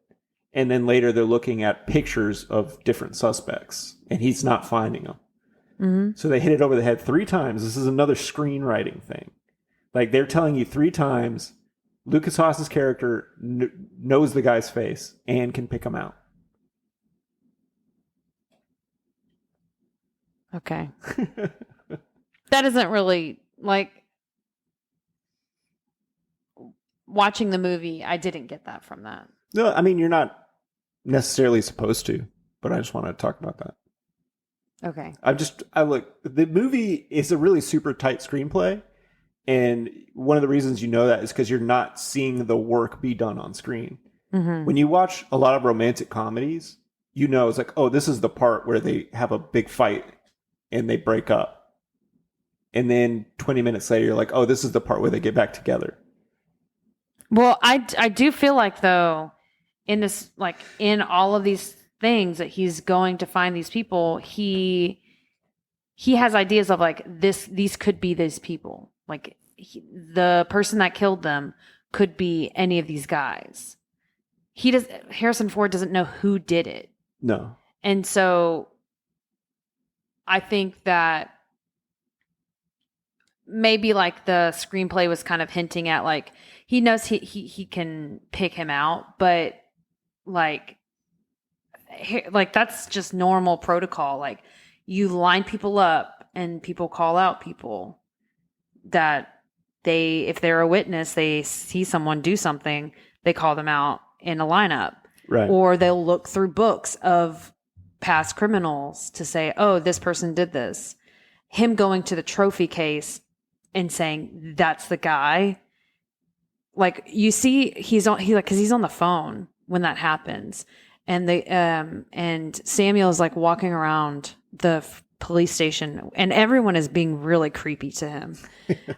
And then later they're looking at pictures of different suspects, and he's not finding them. Mm-hmm. So they hit it over the head 3 times. This is another screenwriting thing. Like, they're telling you 3 times, Lucas Haas's character knows the guy's face and can pick him out. Okay. That isn't really, like, watching the movie, I didn't get that from that. No, I mean, you're not necessarily supposed to, but I just want to talk about that. Okay. The movie is a really super tight screenplay. And one of the reasons you know that is because you're not seeing the work be done on screen. Mm-hmm. When you watch a lot of romantic comedies, you know, it's like, oh, this is the part where they have a big fight and they break up. And then 20 minutes later, you're like, oh, this is the part where they get back together. Well, I do feel like, though, in this, like, in all of these things that he's going to find these people, he has ideas of, like, these could be these people. Like, the person that killed them could be any of these guys. Harrison Ford doesn't know who did it. No. And so I think that maybe, like, the screenplay was kind of hinting at, like, he knows he can pick him out, but like that's just normal protocol. Like, you line people up and people call out people that if they're a witness, they see someone do something, they call them out in a lineup. Right. Or they'll look through books of past criminals to say, oh, this person did this. Him going to the trophy case and saying that's the guy. Like, you see, because he's on the phone when that happens, and and Samuel is like walking around the police station, and everyone is being really creepy to him.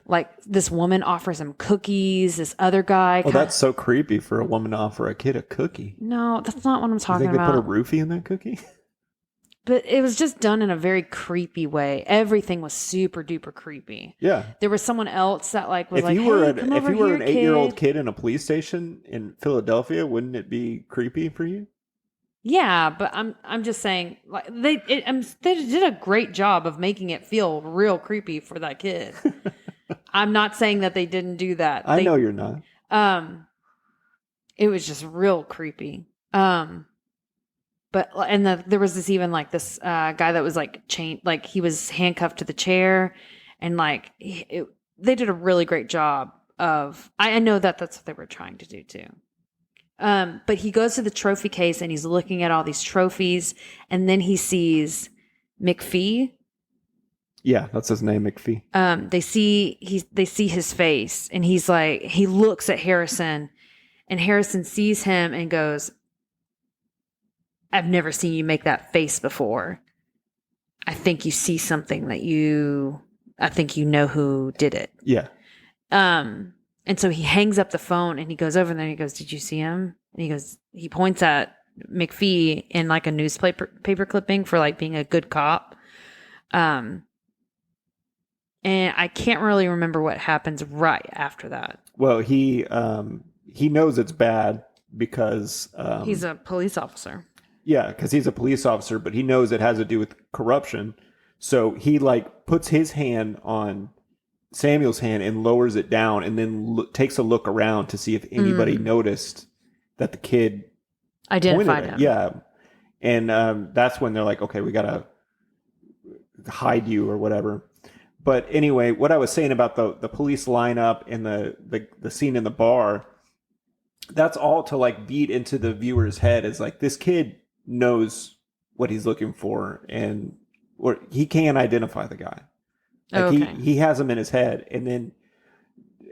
Like, this woman offers him cookies. This other guy. Oh, that's so creepy for a woman to offer a kid a cookie. No, that's not what I'm You talking think they about. put a roofie in that cookie? But it was just done in a very creepy way. Everything was super duper creepy. Yeah. There was someone else that like If you were hey, an come over here, 8-year-old kid. kid in a police station in Philadelphia, wouldn't it be creepy for you? Yeah, but I'm just saying, like, they did a great job of making it feel real creepy for that kid. I'm not saying that they didn't do that. I know you're not. It was just real creepy. But there was this guy that was like chained, like he was handcuffed to the chair, and like they did a really great job of. I know that that's what they were trying to do too. But he goes to the trophy case and he's looking at all these trophies, and then he sees McPhee. Yeah, that's his name, McPhee. They see his face, and he's like, he looks at Harrison, and Harrison sees him and goes, I've never seen you make that face before. I think you see something I think you know who did it. Yeah. And so he hangs up the phone and he goes over there and he goes, did you see him? And he points at McPhee in like a newspaper paper clipping for like being a good cop. And I can't really remember what happens right after that. Well, he knows it's bad because He's a police officer. Yeah, because he's a police officer, but he knows it has to do with corruption. So he like puts his hand on Samuel's hand and lowers it down, and then takes a look around to see if anybody noticed that the kid Identified pointed him. at, yeah. And that's when they're like, okay, we gotta hide you or whatever. But anyway, what I was saying about the police lineup and the scene in the bar, that's all to like beat into the viewer's head is like this kid knows what he's looking for or he can identify the guy. Like Okay. he has him in his head. And then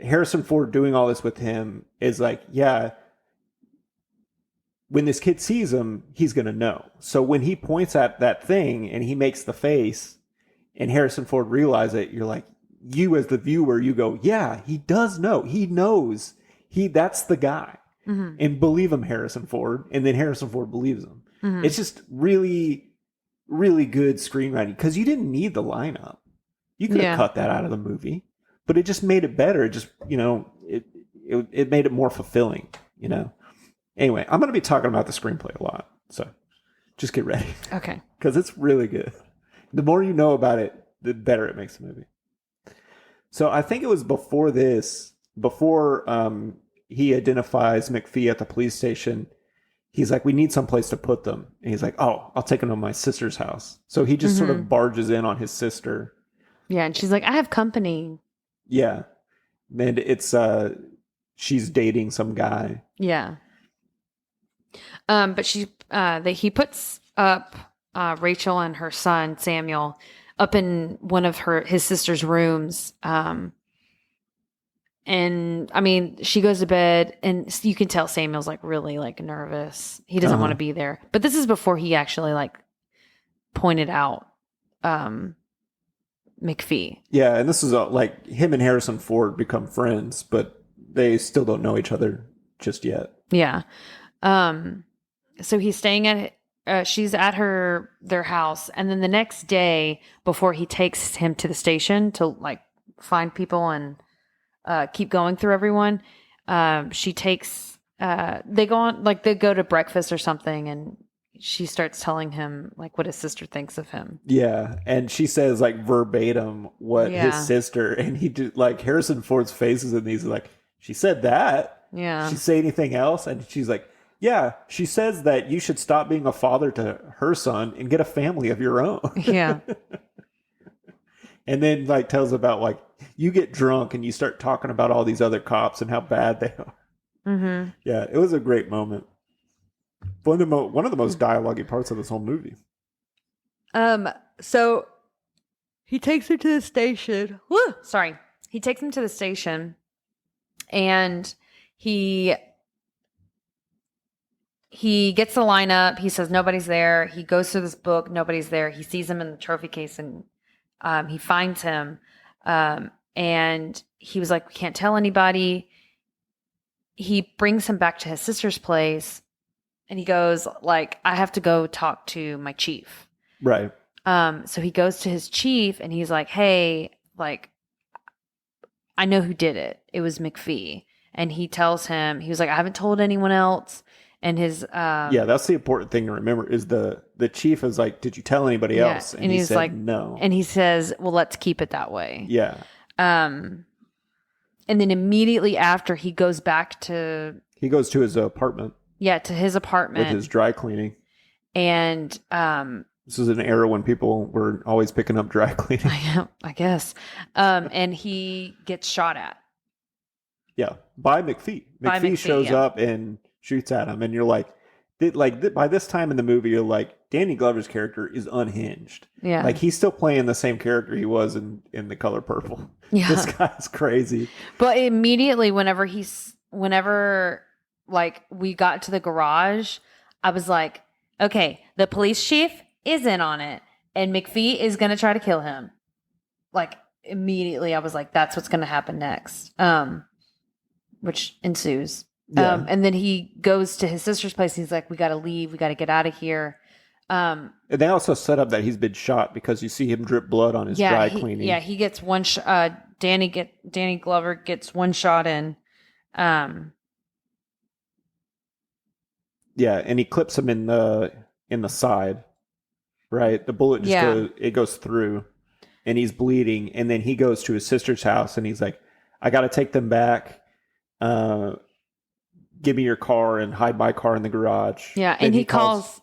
Harrison Ford doing all this with him is like, yeah, when this kid sees him, he's going to know. So when he points at that thing and he makes the face and Harrison Ford realizes it, you're like, you as the viewer, you go, yeah, he does know. He knows that's the guy. Mm-hmm. And believe him, Harrison Ford. And then Harrison Ford believes him. Mm-hmm. It's just really, really good screenwriting because you didn't need the lineup. You could have cut that out of the movie, but it just made it better. It just, it made it more fulfilling, Anyway, I'm going to be talking about the screenplay a lot, so just get ready. Okay. Because it's really good. The more you know about it, the better it makes the movie. So I think it was before he identifies McPhee at the police station, he's like, we need someplace to put them. And he's like, oh, I'll take them to my sister's house. So he just sort of barges in on his sister. Yeah, and she's like, I have company. Yeah. And it's, she's dating some guy. Yeah. But he puts up Rachel and her son Samuel up in one of his sister's rooms. And I mean, she goes to bed, and you can tell Samuel's like really like nervous. He doesn't want to be there. But this is before he actually like pointed out McPhee. Yeah, and this is like him and Harrison Ford become friends, but they still don't know each other just yet. Yeah. So he's staying at she's at their house, and then the next day before he takes him to the station to like find people and keep going through everyone, she takes they go to breakfast or something, and she starts telling him like what his sister thinks of him. Yeah, and she says like verbatim what his sister, and he did like Harrison Ford's faces in these like, she said that. Yeah. She say anything else? And she's like, yeah, she says that you should stop being a father to her son and get a family of your own. Yeah. And then like tells about like, you get drunk and you start talking about all these other cops and how bad they are. Mm-hmm. Yeah, it was a great moment. One of the most dialogue-y parts of this whole movie. So he takes her to the station. Woo! Sorry. He takes him to the station, and he gets the lineup. He says nobody's there. He goes through this book. Nobody's there. He sees him in the trophy case, and he finds him. And he was like, we can't tell anybody. He brings him back to his sister's place, and he goes like, I have to go talk to my chief. Right. So he goes to his chief, and he's like, hey, like, I know who did it. It was McPhee. And he tells him, he was like, I haven't told anyone else. And his yeah, that's the important thing to remember is the chief is like, did you tell anybody else? And he he's said, like, no. And he says, well, let's keep it that way. Yeah. And then immediately after, he goes to his apartment. Yeah, to his apartment with his dry cleaning. And this is an era when people were always picking up dry cleaning. I guess. And he gets shot at. Yeah, by McPhee. McPhee shows up and shoots at him, and you're like, by this time in the movie, you're like, Danny Glover's character is unhinged. Yeah, like he's still playing the same character he was in The Color Purple. Yeah, this guy's crazy. But immediately, whenever like we got to the garage, I was like, okay, the police chief is in on it, and McPhee is gonna try to kill him. Like immediately, I was like, that's what's gonna happen next. Which ensues. Yeah. And then he goes to his sister's place. And he's like, we got to leave. We got to get out of here. And they also set up that he's been shot because you see him drip blood on his dry cleaning. Yeah, he gets one shot. Danny Glover gets one shot in. Yeah, and he clips him in the side. Right? The bullet just goes through, and he's bleeding. And then he goes to his sister's house, and he's like, I got to take them back. give me your car and hide my car in the garage. Yeah, Then and he calls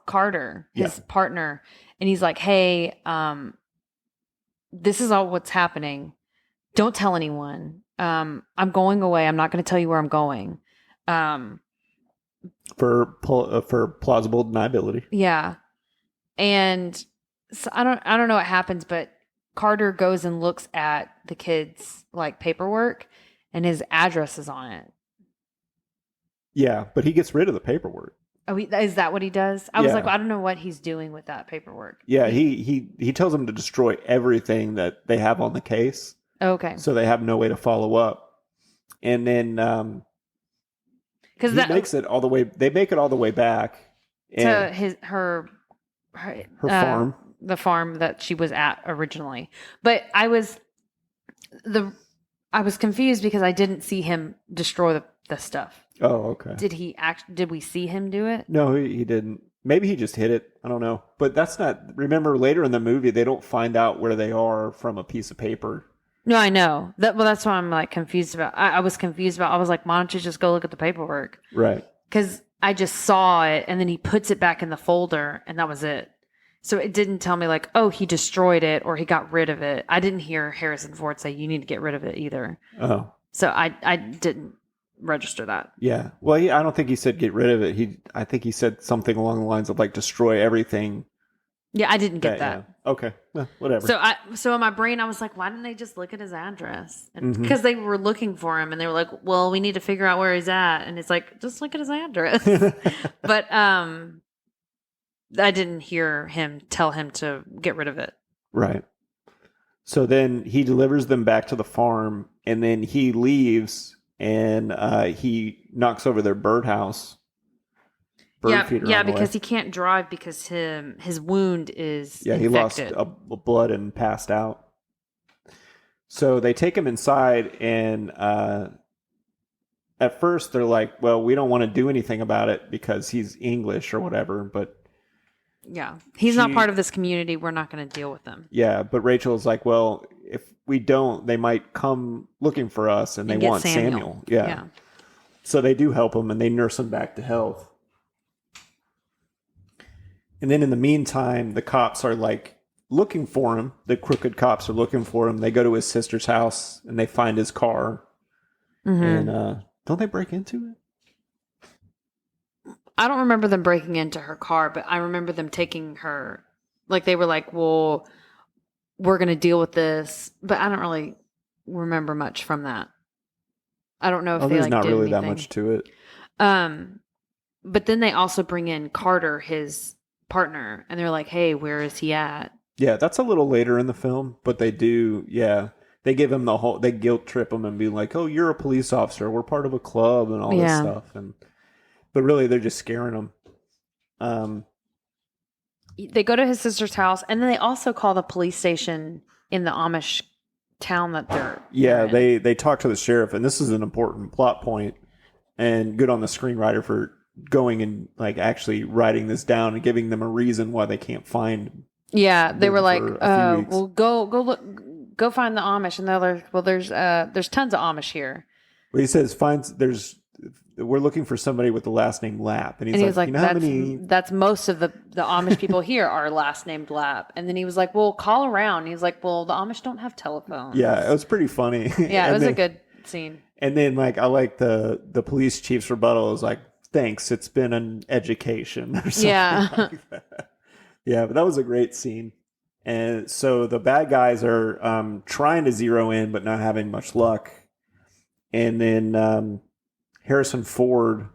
Carter, his Yeah. partner, and he's like, "Hey, this is all what's happening. Don't tell anyone. I'm going away. I'm not going to tell you where I'm going." for plausible deniability. Yeah. And so I don't know what happens, but Carter goes and looks at the kids' like paperwork and his address is on it. Yeah, but he gets rid of the paperwork. Oh, is that what he does? I was Yeah. like, well, I don't know what he's doing with that paperwork. Yeah, he tells them to destroy everything that they have on the case, Okay. so they have no way to follow up. And then Because he that makes it all the way. They make it all the way back to and her farm. the farm that she was at originally. But I was confused because I didn't see him destroy the stuff. Oh, okay. Did we see him do it? No, he didn't. Maybe he just hit it. I don't know. But that's not. Remember, later in the movie, they don't find out where they are from a piece of paper. No, I know. That's what I'm like confused about. I was confused about. I was like, why don't you just go look at the paperwork? Right. Because I just saw it and then he puts it back in the folder and that was it. So it didn't tell me like, oh, he destroyed it or he got rid of it. I didn't hear Harrison Ford say you need to get rid of it either. Oh. So I didn't register that. Yeah. Well, I don't think he said get rid of it. I think he said something along the lines of like destroy everything. Yeah, I didn't get that. Yeah. Okay. Whatever. So in my brain, I was like, why didn't they just look at his address? Mhm. Because they were looking for him, and they were like, well, we need to figure out where he's at, and it's like, just look at his address. But I didn't hear him tell him to get rid of it. Right. So then he delivers them back to the farm, and then he leaves, and he knocks over their birdhouse. Feeder Yeah, on the because way. he can't drive because his wound is Yeah, he lost infected. blood and passed out. So they take him inside, and at first they're like, well, we don't want to do anything about it because he's English or whatever. But Yeah, he's not part of this community. We're not going to deal with him. yeah, but Rachel's like, well, if we don't, they might come looking for us, and they get want Samuel. Yeah. So they do help him, and they nurse him back to health. And then in the meantime, the cops are like looking for him. The crooked cops are looking for him. They go to his sister's house and they find his car. Mm-hmm. And don't they break into it? I don't remember them breaking into her car, but I remember them taking her. Like they were like, well, we're going to deal with this. But I don't really remember much from that. I don't know if they There's like not did really anything. that much to it. But then they also bring in Carter, his partner, and they're like, hey, where is he at? Yeah, that's a little later in the film, but they do. Yeah, they give him they guilt trip him and be like, oh, you're a police officer. We're part of a club and all this stuff. But really, they're just scaring him. They go to his sister's house, and then they also call the police station in the Amish town that they're in. They talk to the sheriff, and this is an important plot point, and good on the screenwriter for going and like actually writing this down and giving them a reason why they can't find him. Yeah, they were like, for a few weeks. well, go find the Amish, and they're like, well, there's tons of Amish here. Well, he says we're looking for somebody with the last name Lapp, and He was like, you know how many? that's most of the Amish people here are last named Lapp. And then he was like, well, call around. He was like, well, the Amish don't have telephones. Yeah, it was pretty funny. Yeah, it was then, a good scene. And then like I like the police chief's rebuttal is like, thanks, it's been an education or something. Yeah. Like that. Yeah, but that was a great scene. And so the bad guys are trying to zero in, but not having much luck. And then Harrison Ford,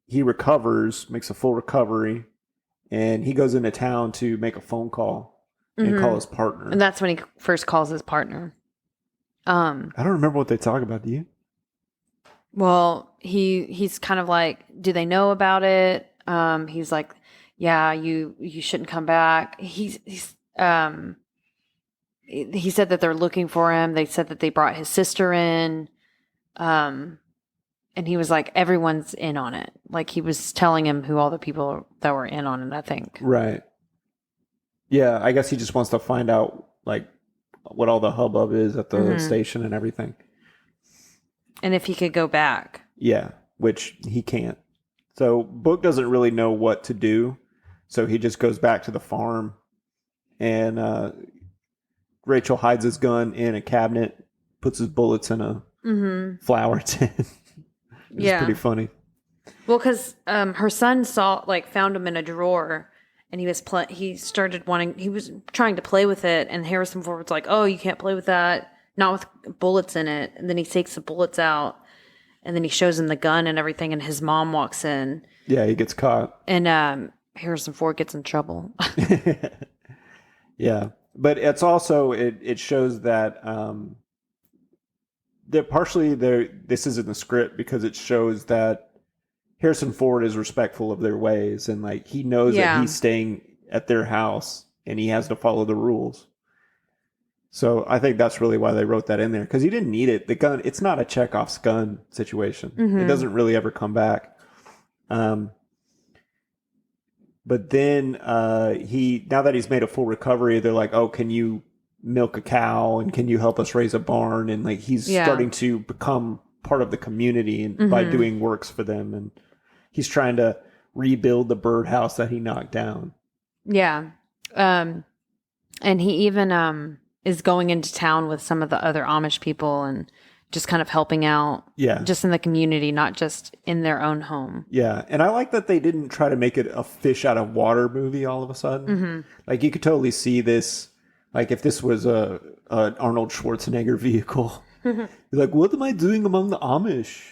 he recovers, makes a full recovery, and he goes into town to make a phone call and call his partner. And that's when he first calls his partner. I don't remember what they talk about. Do you? Well, he's kind of like, do they know about it? He's like, yeah, you shouldn't come back. He said that they're looking for him. They said that they brought his sister in. And he was like, everyone's in on it. Like he was telling him who all the people that were in on it, I think. Right. Yeah, I guess he just wants to find out like what all the hubbub is at the station and everything. And if he could go back. Yeah. which he can't. So Book doesn't really know what to do. So he just goes back to the farm, and Rachel hides his gun in a cabinet, puts his bullets in a flour tin. It's pretty funny. Well, because her son found him in a drawer, and he was he was trying to play with it, and Harrison Ford's like, "Oh, you can't play with that, not with bullets in it." And then he takes the bullets out, and then he shows him the gun and everything, and his mom walks in. Yeah, he gets caught, and Harrison Ford gets in trouble. Yeah, but it's also it shows that that partially this is in the script because it shows that Harrison Ford is respectful of their ways, and like he knows that he's staying at their house and he has to follow the rules. So I think that's really why they wrote that in there, because he didn't need it. The gun, it's not a Chekhov's gun situation. It doesn't really ever come back. But then now that he's made a full recovery, they're like, "Oh, can you milk a cow, and can you help us raise a barn?" And like he's starting to become part of the community and by doing works for them, and he's trying to rebuild the birdhouse that he knocked down. Yeah. And he even is going into town with some of the other Amish people and just kind of helping out just in the community, not just in their own home. Yeah. And I like that they didn't try to make it a fish out of water movie all of a sudden. Like you could totally see this, like if this was a Arnold Schwarzenegger vehicle. You're like, what am I doing among the Amish?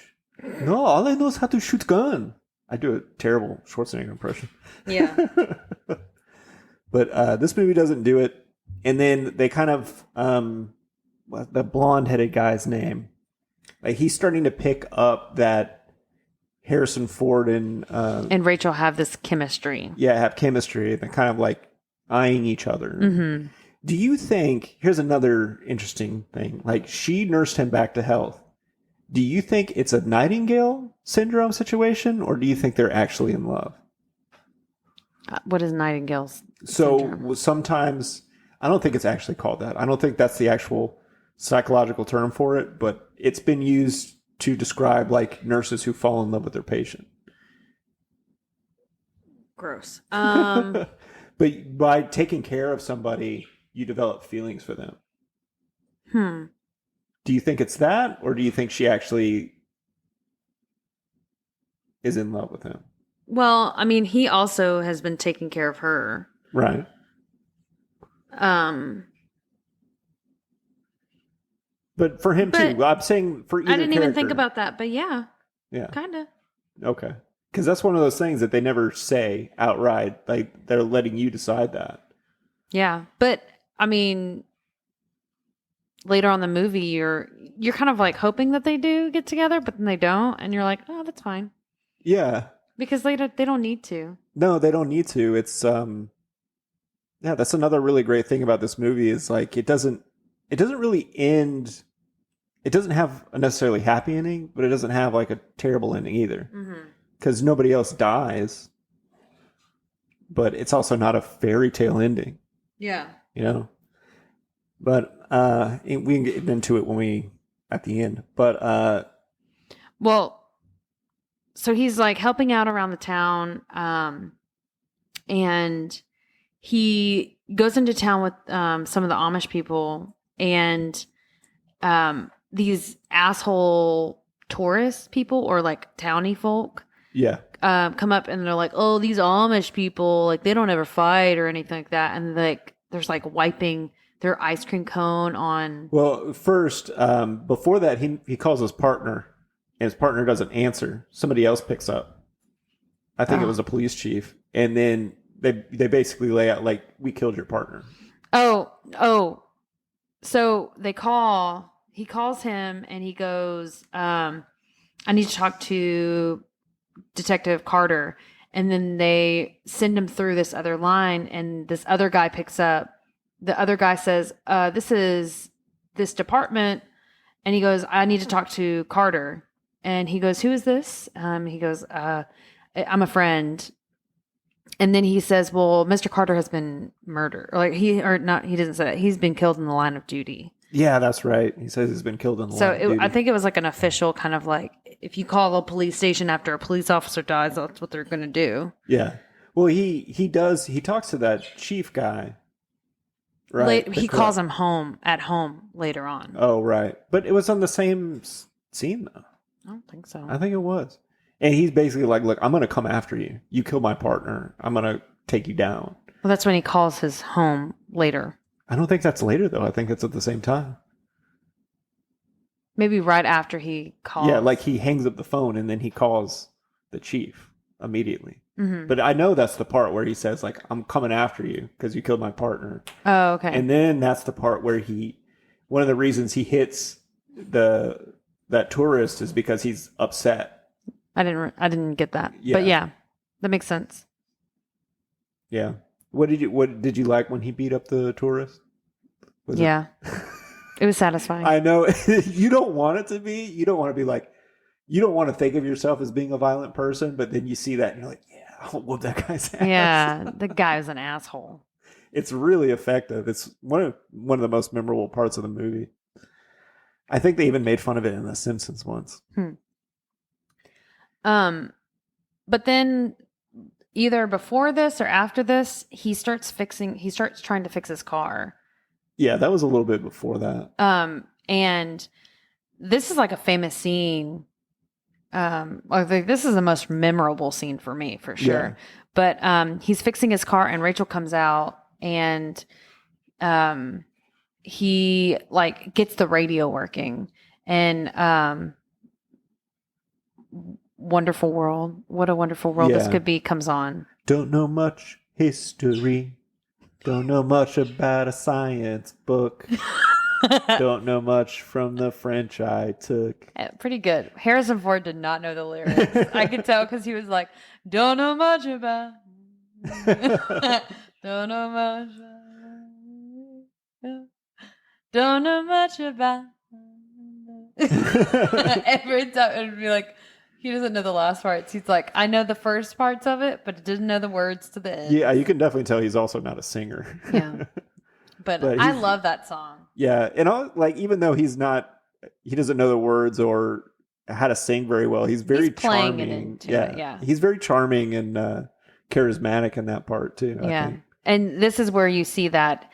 No, all I know is how to shoot gun. I do a terrible Schwarzenegger impression. Yeah. But this movie doesn't do it. And then they kind of, the blonde-headed guy's name, like he's starting to pick up that Harrison Ford and Rachel have this chemistry. Yeah, have chemistry. They're kind of like eyeing each other. Do you think, here's another interesting thing, like she nursed him back to health. Do you think it's a Nightingale syndrome situation, or do you think they're actually in love? What is Nightingale's syndrome? So sometimes, I don't think it's actually called that. I don't think that's the actual psychological term for it, but it's been used to describe like nurses who fall in love with their patient. Gross. But by taking care of somebody, you develop feelings for them. Do you think it's that, or do you think she actually is in love with him? Well, I mean, he also has been taking care of her. Right. But for him too. I'm saying for either I didn't even think character. about that, but yeah. Yeah. Kind of. Okay. Because that's one of those things that they never say outright. Like they're letting you decide that. Yeah. But I mean, later on in the movie, you're kind of like hoping that they do get together, but then they don't, and you're like, oh, that's fine. Yeah. Because they don't need to. No, they don't need to. It's yeah, that's another really great thing about this movie is like it doesn't really end. It doesn't have a necessarily happy ending, but it doesn't have like a terrible ending either. Because nobody else dies. But it's also not a fairy tale ending. Yeah. You know? But we can get into it at the end. But well, so he's like helping out around the town, and he goes into town with some of the Amish people, and these asshole tourist people or like townie folk come up and they're like, oh, these Amish people, like they don't ever fight or anything like that, and like there's like wiping their ice cream cone on. Well, first, before that, he calls his partner, and his partner doesn't answer. Somebody else picks up. I think it was a police chief, and then they basically lay out like, we killed your partner. Oh, so he calls him and he goes, I need to talk to Detective Carter. And then they send him through this other line, and this other guy picks up. The other guy says, this is this department. And he goes, I need to talk to Carter. And he goes, who is this? He goes, I'm a friend. And then he says, well, Mr. Carter has been murdered. He doesn't say that. He's been killed in the line of duty. Yeah, that's right. He says he's been killed in the line of duty. I think it was like an official kind of like, if you call a police station after a police officer dies, that's what they're going to do. Yeah. Well, he talks to that chief guy. Right. He calls him at home later on. Oh, right. But it was on the same scene, though. I don't think so. I think it was. And he's basically like, look, I'm going to come after you. You kill my partner. I'm going to take you down. Well, that's when he calls his home later. I don't think that's later, though. I think it's at the same time. Maybe right after he calls. Yeah, like he hangs up the phone and then he calls the chief immediately. Mm-hmm. But I know that's the part where he says, like, I'm coming after you because you killed my partner. Oh, okay. And then that's the part where one of the reasons he hits that tourist is because he's upset. I didn't get that. Yeah. But yeah, that makes sense. Yeah. What did you like when he beat up the tourist? Yeah. It was satisfying. I know you don't want it to be. You don't want to be like, you don't want to think of yourself as being a violent person, but then you see that and you're like, yeah, I'll whoop that guy's ass. Yeah, the guy was an asshole. It's really effective. It's one of the most memorable parts of the movie. I think they even made fun of it in The Simpsons once. But then either before this or after this, he starts trying to fix his car. Yeah, that was a little bit before that. And this is like a famous scene. I think this is the most memorable scene for me, for sure. Yeah. But he's fixing his car, and Rachel comes out, and he like gets the radio working, and Wonderful World, what a wonderful world this could be, comes on. Don't know much history. Don't know much about a science book. Don't know much from the French I took. Pretty good. Harrison Ford did not know the lyrics. I could tell because he was like, don't know much about. Don't know much. Don't know much about. Every time it would be like, he doesn't know the last parts. He's like, I know the first parts of it, but didn't know the words to the end. Yeah, you can definitely tell he's also not a singer. Yeah. But I love that song. Yeah. And even though he doesn't know the words or how to sing very well, he's very charming. Playing it into it, yeah. He's very charming and charismatic in that part too. I think. And this is where you see that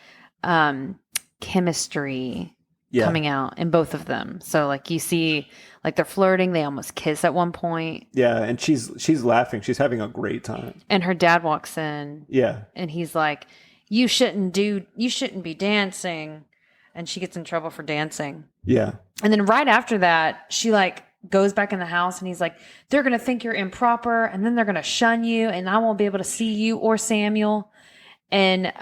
chemistry coming out in both of them. So like you see like they're flirting, they almost kiss at one point. Yeah, and she's laughing. She's having a great time. And her dad walks in. Yeah. And he's like, you shouldn't be dancing. And she gets in trouble for dancing. Yeah. And then right after that, she like goes back in the house and he's like, they're going to think you're improper and then they're going to shun you and I won't be able to see you or Samuel. And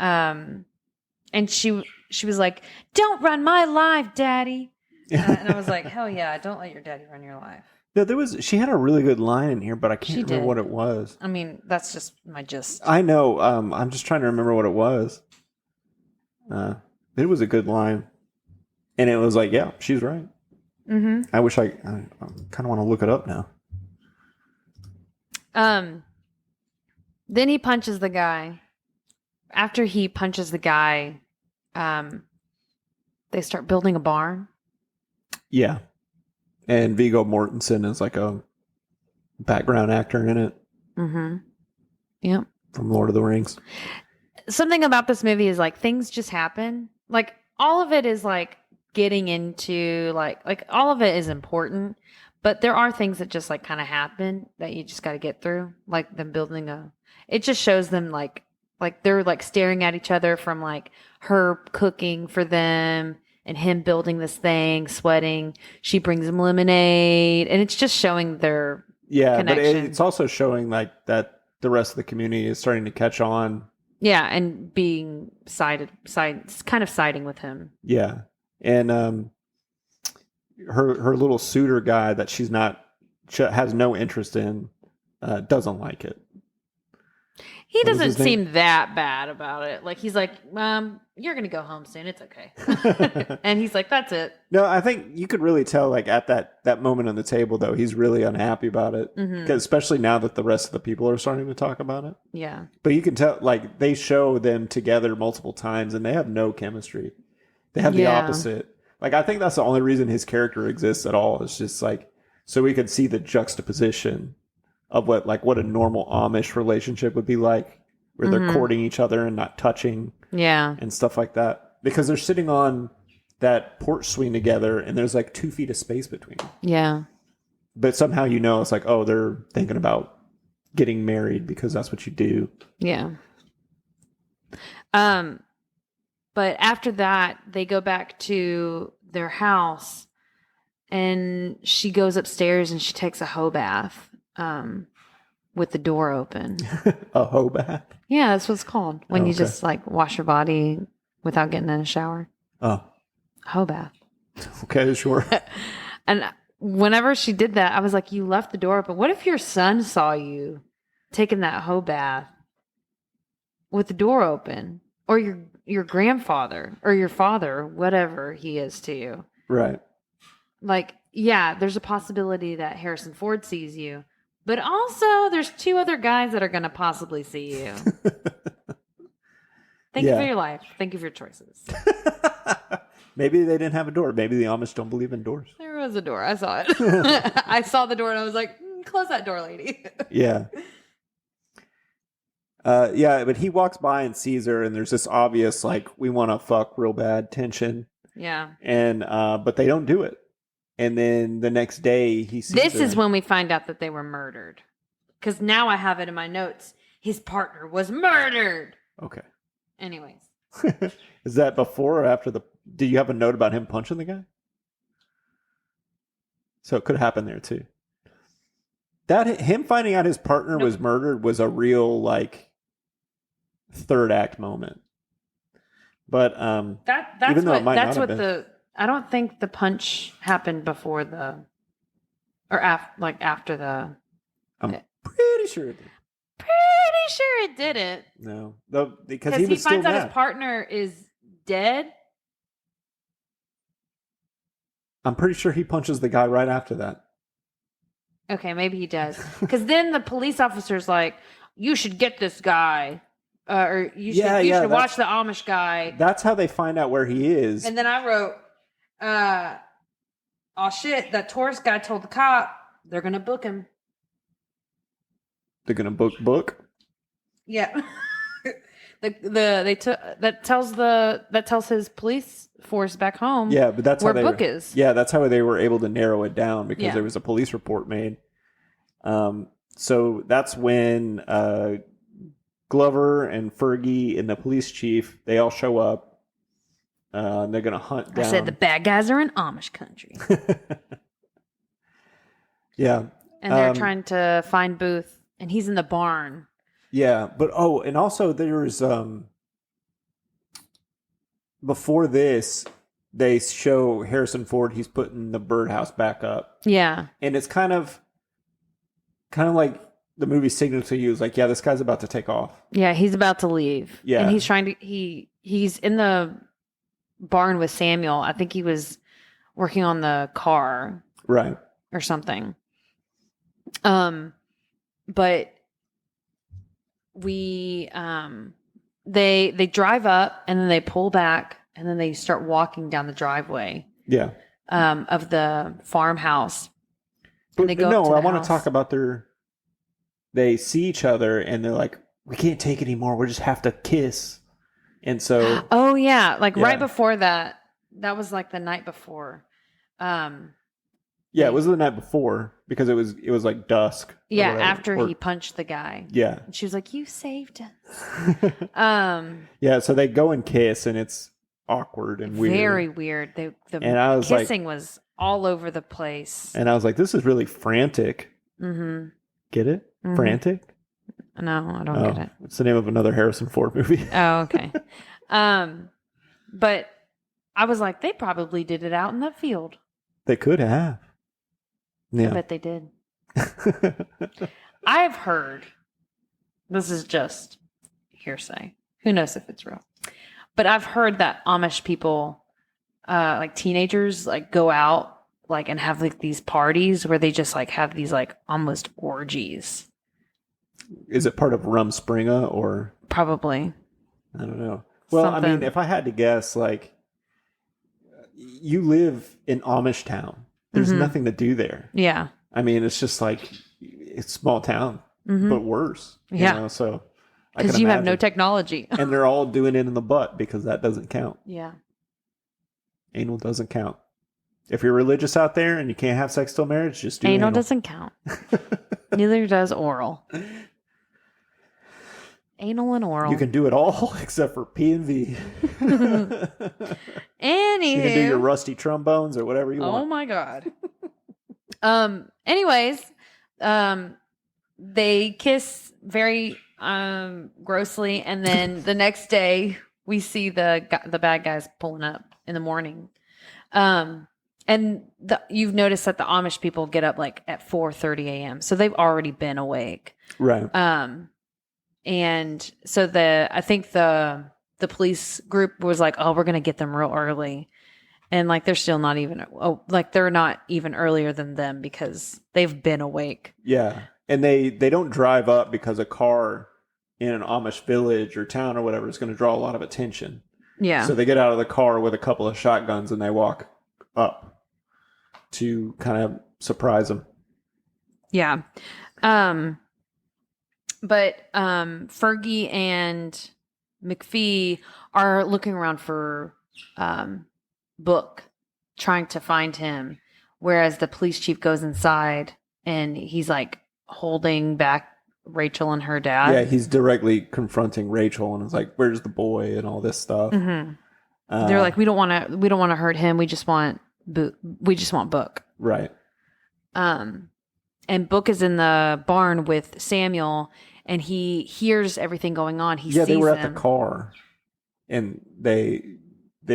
she was like, don't run my life, Daddy. And I was like, hell yeah, don't let your daddy run your life. No, she had a really good line in here, but I can't remember what it was. I mean, that's just my gist. I know. I'm just trying to remember what it was. It was a good line. And it was like, yeah, she's right. Mm-hmm. I wish I kind of want to look it up now. Then he punches the guy. After he punches the guy, they start building a barn. Yeah. And Viggo Mortensen is like a background actor in it. Mm-hmm. Yep. From Lord of the Rings. Something about this movie is like things just happen. Like all of it is like getting into like all of it is important, but there are things that just like kind of happen that you just got to get through. Like them building it just shows them like they're like staring at each other from like her cooking for them and him building this thing, sweating. She brings him lemonade, and it's just showing their connection. But it's also showing like that the rest of the community is starting to catch on. Yeah, and being kind of siding with him. Yeah, and her little suitor guy that she has no interest in doesn't like it. He doesn't seem that bad about it. Like he's like, you're gonna go home soon. It's okay. And he's like, that's it. No, I think you could really tell like at that moment on the table though, he's really unhappy about it. Mm-hmm. Especially now that the rest of the people are starting to talk about it. Yeah. But you can tell like they show them together multiple times and they have no chemistry. They have the opposite. Like I think that's the only reason his character exists at all. It's just like So we could see the juxtaposition of what a normal Amish relationship would be like, where they're courting each other and not touching and stuff like that. Because they're sitting on that porch swing together and there's like 2 feet of space between them. Yeah. But somehow it's like, oh, they're thinking about getting married because that's what you do. Yeah. But after that, they go back to their house and she goes upstairs and she takes a hoe bath with the door open. A hoe bath? Yeah, that's what it's called. When you okay. just like wash your body without getting in a shower. Oh. Hoe bath. Okay, sure. And whenever she did that, I was like, you left the door open. What if your son saw you taking that hoe bath with the door open? Or your grandfather or your father, whatever he is to you. Right. Like, yeah, there's a possibility that Harrison Ford sees you. But also, there's 2 other guys that are going to possibly see you. Thank you for your life. Thank you for your choices. Maybe they didn't have a door. Maybe the Amish don't believe in doors. There was a door. I saw it. I saw the door and I was like, close that door, lady. Yeah. Yeah, but he walks by and sees her, and there's this obvious, like, we want to fuck real bad tension. Yeah. And, but they don't do it. And then the next day, he sees This her. is when we find out that they were murdered. Because now I have it in my notes. His partner was murdered. Okay. Anyways. Is that before or after do you have a note about him punching the guy? So it could happen there too. Him finding out his partner was murdered was a real, like, third act moment. But That's even though what it might that's not what have I don't think the punch happened before after the. I'm pretty sure it did. Pretty sure it didn't. No, because he was still finds out mad. his partner is dead. I'm pretty sure he punches the guy right after that. Okay, maybe he does. Because then the police officer's like, "You should get this guy, or you should watch the Amish guy." That's how they find out where he is. And then I wrote, "Oh shit! That tourist guy told the cop they're gonna book him." They're gonna book. Yeah. that tells his police force back home. Yeah, but that's where how book is. Yeah, that's how they were able to narrow it down because Yeah. there was a police report made. So that's when Glover and Fergie and the police chief, they all show up. And they're gonna hunt down. I said the bad guys are in Amish country. Yeah. And they're trying to find Booth, and he's in the barn. Yeah, but and also there's before this, they show Harrison Ford. He's putting the birdhouse back up. Yeah, and it's kind of like the movie signal to you is like, yeah, this guy's about to take off. Yeah, he's about to leave. Yeah, and he's trying to he's in the barn with Samuel. I think he was working on the car, right, or something. But we they drive up and then they pull back and then they start walking down the driveway. Yeah. Of the farmhouse. But they go no, up to the I want house. to talk about they see each other and they're like, we can't take it anymore. We just have to kiss. And so. Oh yeah. Like Yeah. right before that was like the night before. Yeah, it was the night before because it was like dusk. Yeah. whatever. After he punched the guy. Yeah. And she was like, you saved us. Yeah. So they go and kiss and it's awkward and weird. Very weird. The And I was kissing was all over the place. And I was like, this is really frantic. Mm-hmm. Get it? Mhm. Frantic? No, I don't get it. It's the name of another Harrison Ford movie. Oh, okay. But I was like, they probably did it out in the field. They could have. I Yeah. bet they did. I've heard, this is just hearsay. Who knows if it's real? But I've heard that Amish people, like teenagers, like go out like and have like these parties where they just like have these like almost orgies. Is it part of Rumspringa or? Probably. I don't know. Well, I mean, Something. if I had to guess, like, you live in Amish town. There's Mhm. nothing to do there. Yeah. I mean, it's just like it's small town, but worse. Yeah. So I Because can you have no imagine. technology. And they're all doing it in the butt because that doesn't count. Yeah. Anal doesn't count. If you're religious out there and you can't have sex till marriage, just do Anal anal. doesn't count. Neither does oral. Anal and oral. You can do it all except for P and V. Anywho. You can do your rusty trombones or whatever you Oh want. my God. Anyways, they kiss very grossly, and then the next day we see the bad guys pulling up in the morning. And you've noticed that the Amish people get up like at 4:30 a.m. So they've already been awake. Right. And so I think the police group was like, oh, we're going to get them real early. And like, they're still not even, they're not even earlier than them because they've been awake. Yeah. And they don't drive up because a car in an Amish village or town or whatever is going to draw a lot of attention. Yeah. So they get out of the car with a couple of shotguns and they walk up to kind of surprise them. Yeah. But Fergie and McPhee are looking around for Book, trying to find him, whereas the police chief goes inside and he's like holding back Rachel and her dad. Yeah, he's directly confronting Rachel and is like, "Where's the boy?" and all this stuff. Mm-hmm. They're like, "We don't want to hurt him. We just want Book." Right. And Book is in the barn with Samuel, and he hears everything going on. He sees they were at him. the car, and they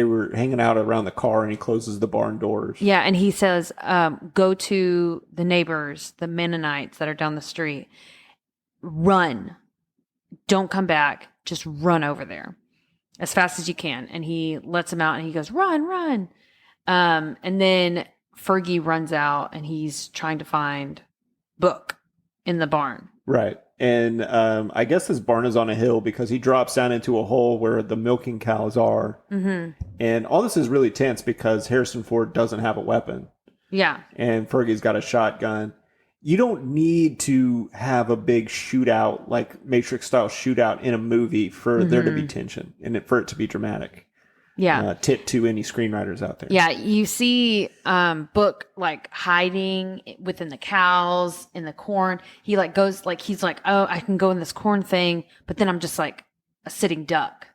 were hanging out around the car, and he closes the barn doors. Yeah, and he says, go to the neighbors, the Mennonites that are down the street. Run. Don't come back. Just run over there as fast as you can. And he lets him out, and he goes, run, run. And then Fergie runs out, and he's trying to find Book in the barn. Right. And I guess this barn is on a hill because he drops down into a hole where the milking cows are. Mm-hmm. And all this is really tense because Harrison Ford doesn't have a weapon. Yeah. And Fergie's got a shotgun. You don't need to have a big shootout, like Matrix-style shootout in a movie for there to be tension and for it to be dramatic. Yeah. Tip to any screenwriters out there. Yeah, you see Book like hiding within the cows, in the corn. He like goes like, he's like, oh, I can go in this corn thing, but then I'm just like a sitting duck.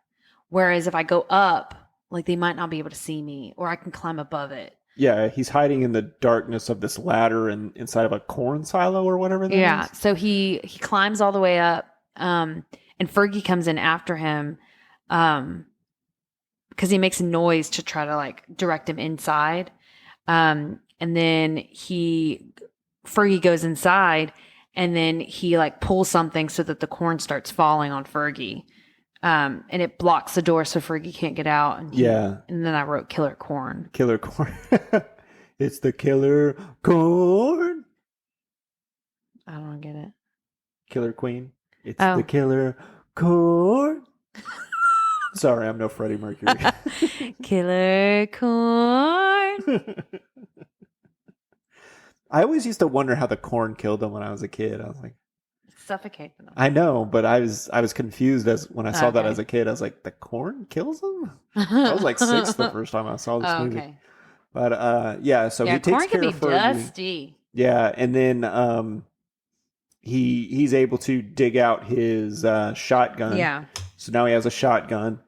Whereas if I go up, like they might not be able to see me, or I can climb above it. Yeah, he's hiding in the darkness of this ladder and inside of a corn silo or whatever that is. So he climbs all the way up, and Fergie comes in after him, because he makes a noise to try to like direct him inside. And then Fergie goes inside, and then he like pulls something so that the corn starts falling on Fergie. And it blocks the door so Fergie can't get out. And and then I wrote Killer Corn. Killer corn. It's the killer corn. I don't get it. Killer queen. It's the killer corn. Sorry, I'm no Freddie Mercury. Killer Corn. I always used to wonder how the corn killed him when I was a kid. I was like, Suffocate them. I know, but I was confused as when I saw that Okay. as a kid. I was like, the corn kills him? I was like 6 the first time I saw this movie. Okay. But so he takes corn care can be of Fergie. dusty. Yeah, and then he's able to dig out his shotgun. Yeah. So now he has a shotgun.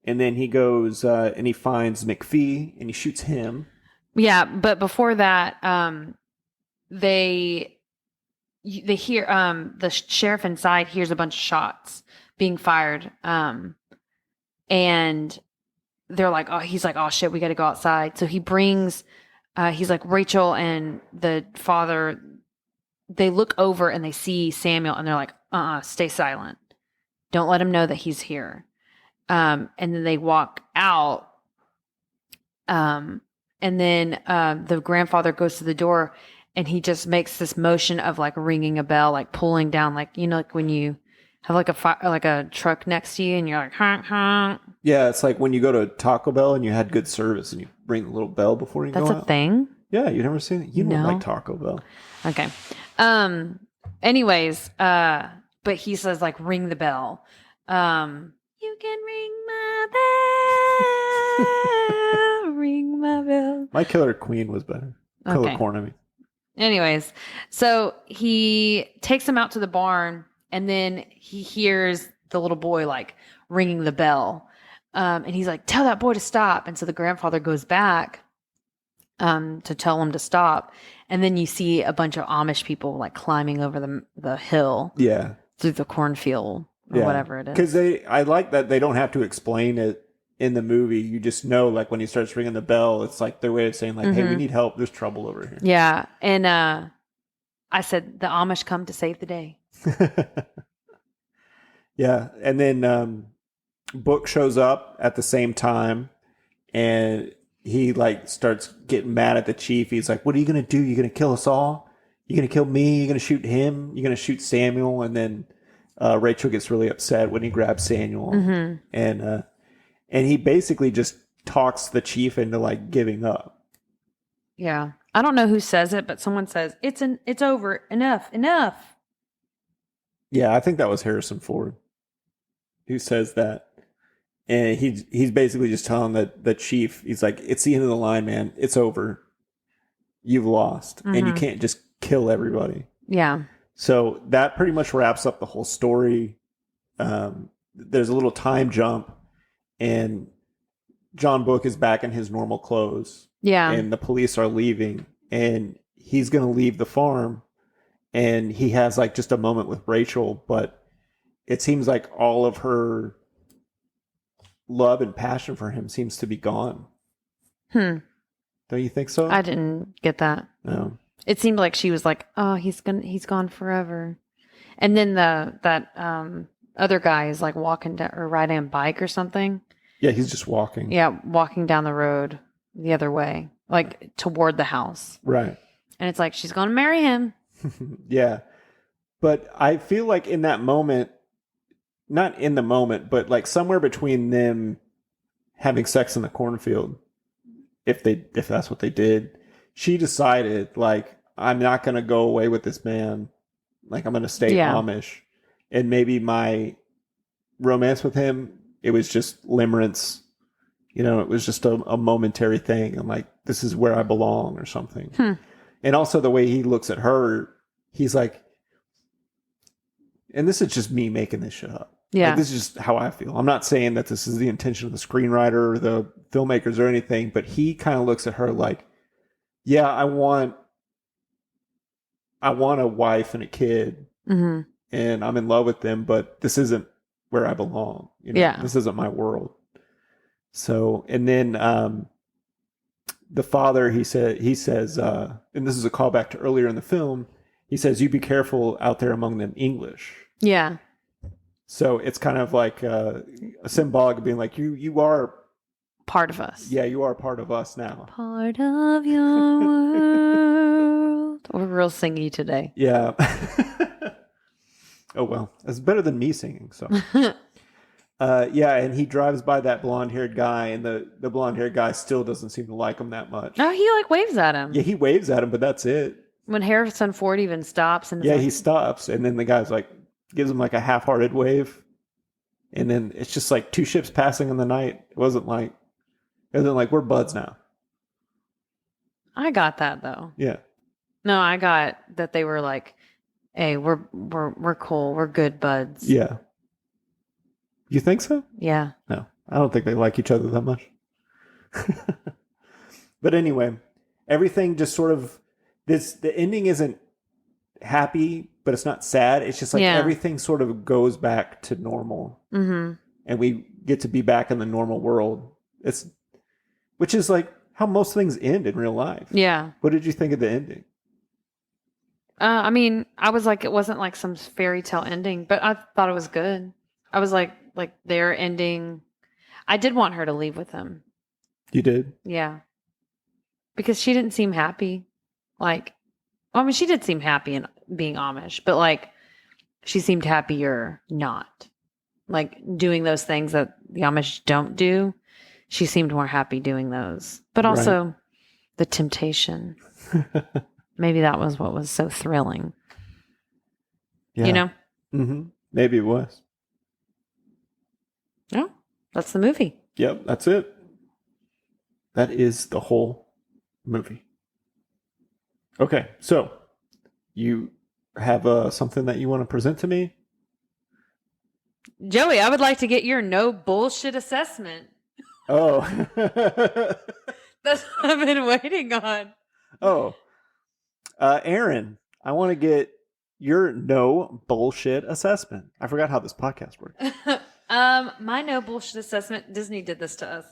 And then he goes and he finds McPhee and he shoots him. Yeah, but before that, they hear the sheriff inside hears a bunch of shots being fired, and they're like, he's like, oh shit, we got to go outside. So he brings, he's like, Rachel and the father, they look over and they see Samuel, and they're like, stay silent, don't let him know that he's here. And then they walk out. And then the grandfather goes to the door, and he just makes this motion of like ringing a bell, like pulling down, like, you know, like when you have like a truck next to you and you're like, honk, honk. Yeah, it's like when you go to Taco Bell and you had good service and you ring the little bell before you That's go a out. thing? Yeah, you never seen it? You don't No. like Taco Bell. Okay. Anyways, but he says like ring the bell. You can ring my bell, ring my bell. My Killer Queen was better. Killer Okay. Corn, I mean. Anyways, so he takes him out to the barn, and then he hears the little boy like ringing the bell. And he's like, tell that boy to stop. And so the grandfather goes back to tell him to stop. And then you see a bunch of Amish people like climbing over the hill Yeah. through the cornfield or whatever it is. Because I like that they don't have to explain it in the movie. You just know, like, when he starts ringing the bell, it's like their way of saying, like, hey, we need help. There's trouble over here. Yeah. And I said, the Amish come to save the day. Yeah. And then Book shows up at the same time, and he, like, starts getting mad at the chief. He's like, what are you going to do? You going to kill us all? You going to kill me? You going to shoot him? You going to shoot Samuel? And then Rachel gets really upset when he grabs Samuel. And he basically just talks the chief into, like, giving up. Yeah. I don't know who says it, but someone says, it's over. Enough. Yeah, I think that was Harrison Ford who says that. And he's basically just telling the chief, he's like, it's the end of the line, man. It's over. You've lost. And you can't just kill everybody. Yeah. So that pretty much wraps up the whole story. There's a little time jump, and John Book is back in his normal clothes. Yeah. And the police are leaving, and he's going to leave the farm, and he has like just a moment with Rachel, but it seems like all of her love and passion for him seems to be gone. Don't you think so? I didn't get that. No. It seemed like she was like, oh, he's gone forever. And then that other guy is like walking down or riding a bike or something. Yeah, he's just walking. Yeah, walking down the road the other way, like toward the house. Right. And it's like, she's going to marry him. Yeah. But I feel like in that moment, not in the moment, but like somewhere between them having sex in the cornfield, if that's what they did, she decided, like, I'm not going to go away with this man. Like, I'm going to stay Amish. And maybe my romance with him, it was just limerence. You know, it was just a momentary thing. I'm like, this is where I belong or something. And also the way he looks at her, he's like, and this is just me making this shit up. Yeah. Like, this is just how I feel. I'm not saying that this is the intention of the screenwriter or the filmmakers or anything, but he kind of looks at her like, yeah, I want a wife and a kid, and I'm in love with them, but this isn't where I belong. You know? Yeah. This isn't my world. So, and then the father, he says, and this is a callback to earlier in the film, he says, you be careful out there among them English. Yeah. So it's kind of like a symbolic of being like, you are Part of us. Yeah, you are part of us now. Part of your world. We're real singy today. Yeah. Oh, well, it's better than me singing. So, yeah. And he drives by that blonde-haired guy, and the blonde-haired guy still doesn't seem to like him that much. Oh, he like waves at him. Yeah, he waves at him, but that's it. When Harrison Ford even stops and is Yeah, like, he stops, and then the guy's like, gives him like a half-hearted wave. And then it's just like two ships passing in the night. It wasn't like we're buds now. I got that though. Yeah. No, I got that they were like, hey, we're cool. We're good buds. Yeah. You think so? Yeah. No, I don't think they like each other that much. But anyway, everything just sort of the ending isn't happy, but it's not sad. It's just like everything sort of goes back to normal. Mm-hmm. And we get to be back in the normal world. Which is like how most things end in real life. Yeah. What did you think of the ending? I mean, I was like, it wasn't like some fairy tale ending, but I thought it was good. I was like their ending. I did want her to leave with him. You did? Yeah. Because she didn't seem happy. Like, I mean, she did seem happy in being Amish, but like, she seemed happier not. Like, doing those things that the Amish don't do. She seemed more happy doing those. But also, the temptation. Maybe that was what was so thrilling. Yeah. You know? Mm-hmm. Maybe it was. Yeah, that's the movie. Yep, that's it. That is the whole movie. Okay, so you have something that you want to present to me? Joey, I would like to get your no bullshit assessment. Oh. That's what I've been waiting on. Oh. Aaron, I want to get your no bullshit assessment. I forgot how this podcast works. My no bullshit assessment, Disney did this to us.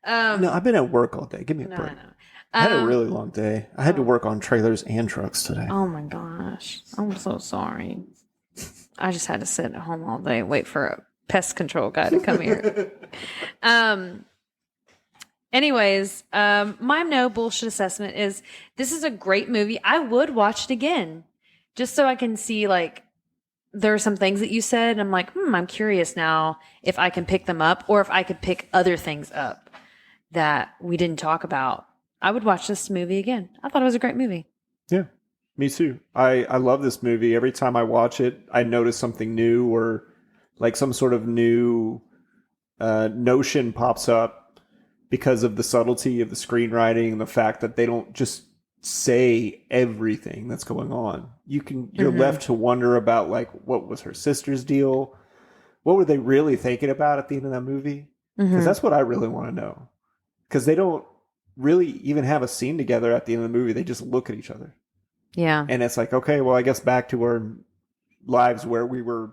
No, I've been at work all day. Give me a No, break. I know. I had a really long day. I had to work on trailers and trucks today. Oh my gosh. I'm so sorry. I just had to sit at home all day and wait for a pest control guy to come here. Anyways, my no bullshit assessment is this is a great movie. I would watch it again just so I can see, like, there are some things that you said. And I'm like, I'm curious now if I can pick them up or if I could pick other things up that we didn't talk about. I would watch this movie again. I thought it was a great movie. Yeah, me too. I love this movie. Every time I watch it, I notice something new or like some sort of new notion pops up because of the subtlety of the screenwriting and the fact that they don't just say everything that's going on. You're left to wonder about, like, what was her sister's deal? What were they really thinking about at the end of that movie? Because that's what I really want to know. Because they don't really even have a scene together at the end of the movie. They just look at each other. Yeah. And it's like, okay, well, I guess back to our lives where we were.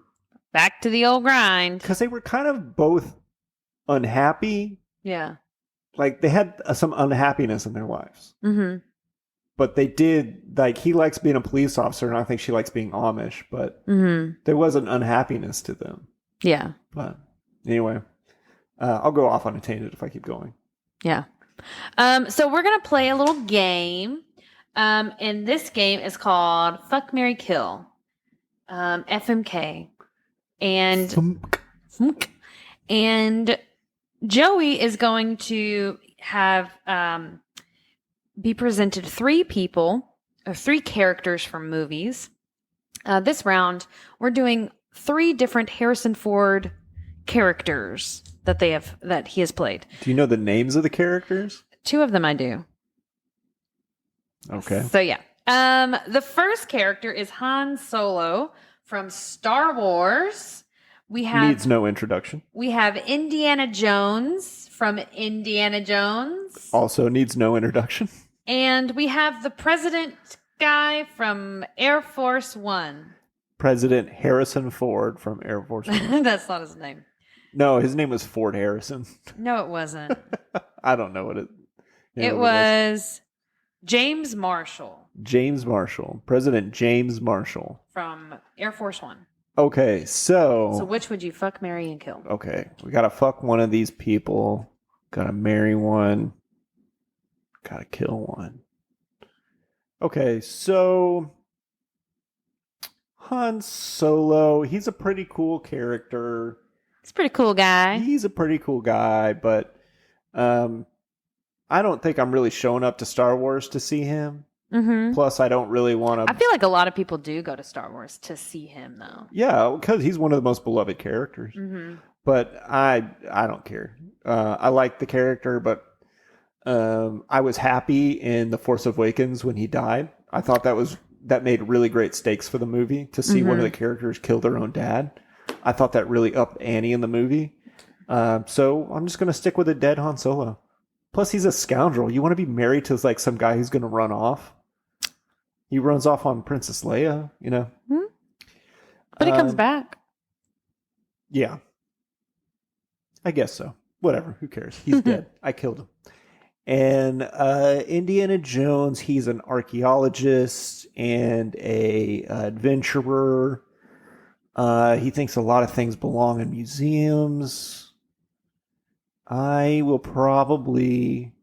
Back to the old grind. Because they were kind of both unhappy. Yeah. Like, they had some unhappiness in their lives. Mm-hmm. But they did, like, he likes being a police officer, and I think she likes being Amish. But there was an unhappiness to them. Yeah. But anyway, I'll go off on a tangent if I keep going. Yeah. So we're going to play a little game. And this game is called Fuck, Marry, Kill. FMK. And Joey is going to have be presented three people or three characters from movies. This round, we're doing three different Harrison Ford characters that he has played. Do you know the names of the characters? Two of them I do. Okay. So yeah. The first character is Han Solo from Star Wars. Needs no introduction. We have Indiana Jones from Indiana Jones. Also needs no introduction. And we have the president guy from Air Force One. President Harrison Ford from Air Force One. That's not his name. No, his name was Ford Harrison. No, it wasn't. I don't know what it. It was James Marshall. James Marshall. President James Marshall. From Air Force One. Okay, So so which would you fuck, marry, and kill? okay, we gotta fuck one of these people. Gotta marry one. Gotta kill one. Okay, so Han Solo, he's a pretty cool character. He's a pretty cool guy. He's a pretty cool guy, but I don't think I'm really showing up to Star Wars to see him. Mm-hmm. Plus, I don't really want to. I feel like a lot of people do go to Star Wars to see him, though. Yeah, because he's one of the most beloved characters. Mm-hmm. But I don't care. I like the character, but I was happy in The Force Awakens when he died. I thought that made really great stakes for the movie to see one of the characters kill their own dad. I thought that really upped Annie in the movie. So I'm just going to stick with a dead Han Solo. Plus, he's a scoundrel. You want to be married to like some guy who's going to run off? He runs off on Princess Leia, you know? Mm-hmm. But he comes back. Yeah. I guess so. Whatever. Who cares? He's dead. I killed him. And Indiana Jones, he's an archaeologist and a adventurer. He thinks a lot of things belong in museums. I will probably...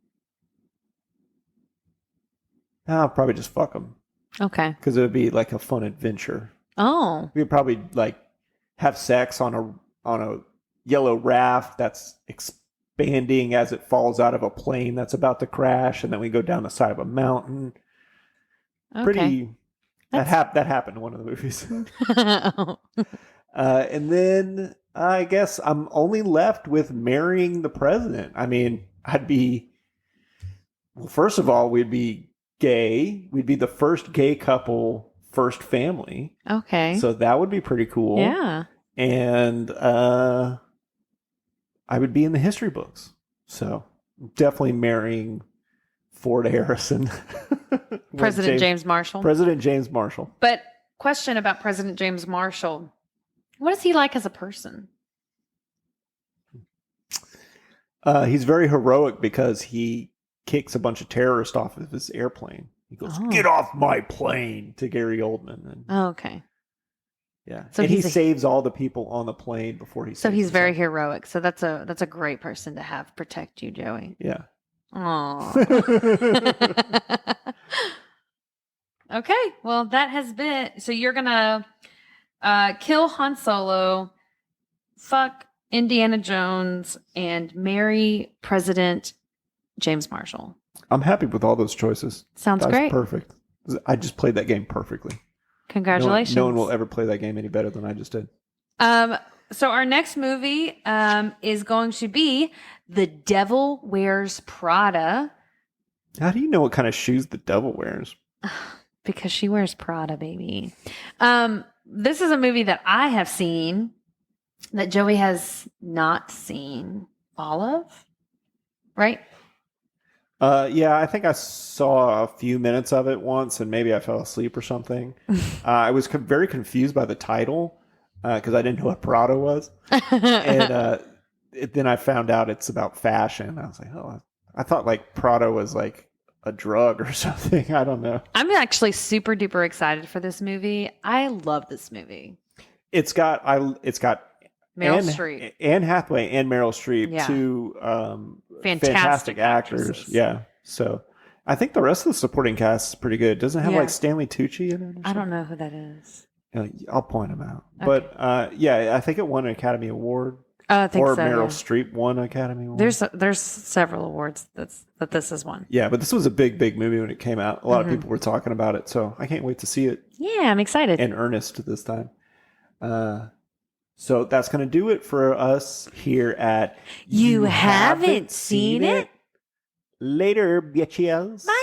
I'll probably just fuck him. Okay. Because it would be like a fun adventure. Oh. We'd probably like have sex on a yellow raft that's banding as it falls out of a plane that's about to crash, and then we go down the side of a mountain. Okay. Pretty. That happened in one of the movies. Oh. And then I guess I'm only left with marrying the president. I mean, well, first of all, we'd be gay. We'd be the first gay couple, first family. Okay. So that would be pretty cool. Yeah. And I would be in the history books. So definitely marrying Ford Harrison. President James Marshall. President James Marshall. But question about President James Marshall. What is he like as a person? He's very heroic because he kicks a bunch of terrorists off of his airplane. He goes, Oh. "Get off my plane," to Gary Oldman. And, Oh, okay. yeah. So and he he's saves all the people on the plane before he So saves he's very himself. heroic. So that's a great person to have protect you, Joey. Yeah. Aww. Okay. Well, that has been. So you're gonna kill Han Solo, fuck Indiana Jones, and marry President James Marshall. I'm happy with all those choices. Sounds That was great. perfect. I just played that game perfectly. Congratulations. No one will ever play that game any better than I just did. So our next movie is going to be The Devil Wears Prada. How do you know what kind of shoes the devil wears? Because she wears Prada, baby. This is a movie that I have seen that Joey has not seen all of, right? Yeah, I think I saw a few minutes of it once, and maybe I fell asleep or something. I was very confused by the title because I didn't know what Prada was, and then I found out it's about fashion. I was like, oh, I thought like Prada was like a drug or something. I don't know. I'm actually super duper excited for this movie. I love this movie. It's got Meryl Streep. Anne Hathaway, and Meryl Streep, Yeah. two Fantastic actors. actresses. Yeah, so I think the rest of the supporting cast is pretty good. Doesn't it have Yeah. like Stanley Tucci in it? Or I don't know who that is. something? I'll point him out. Okay. But yeah, I think it won an Academy Award. Oh, I think Or so. Meryl Yeah. Streep won an Academy Award. There's several awards that this is one. Yeah, but this was a big movie when it came out. A lot of people were talking about it, so I can't wait to see it Yeah, I'm excited. in earnest this time. So that's going to do it for us here at You Haven't Seen It? Later, bitches. Bye.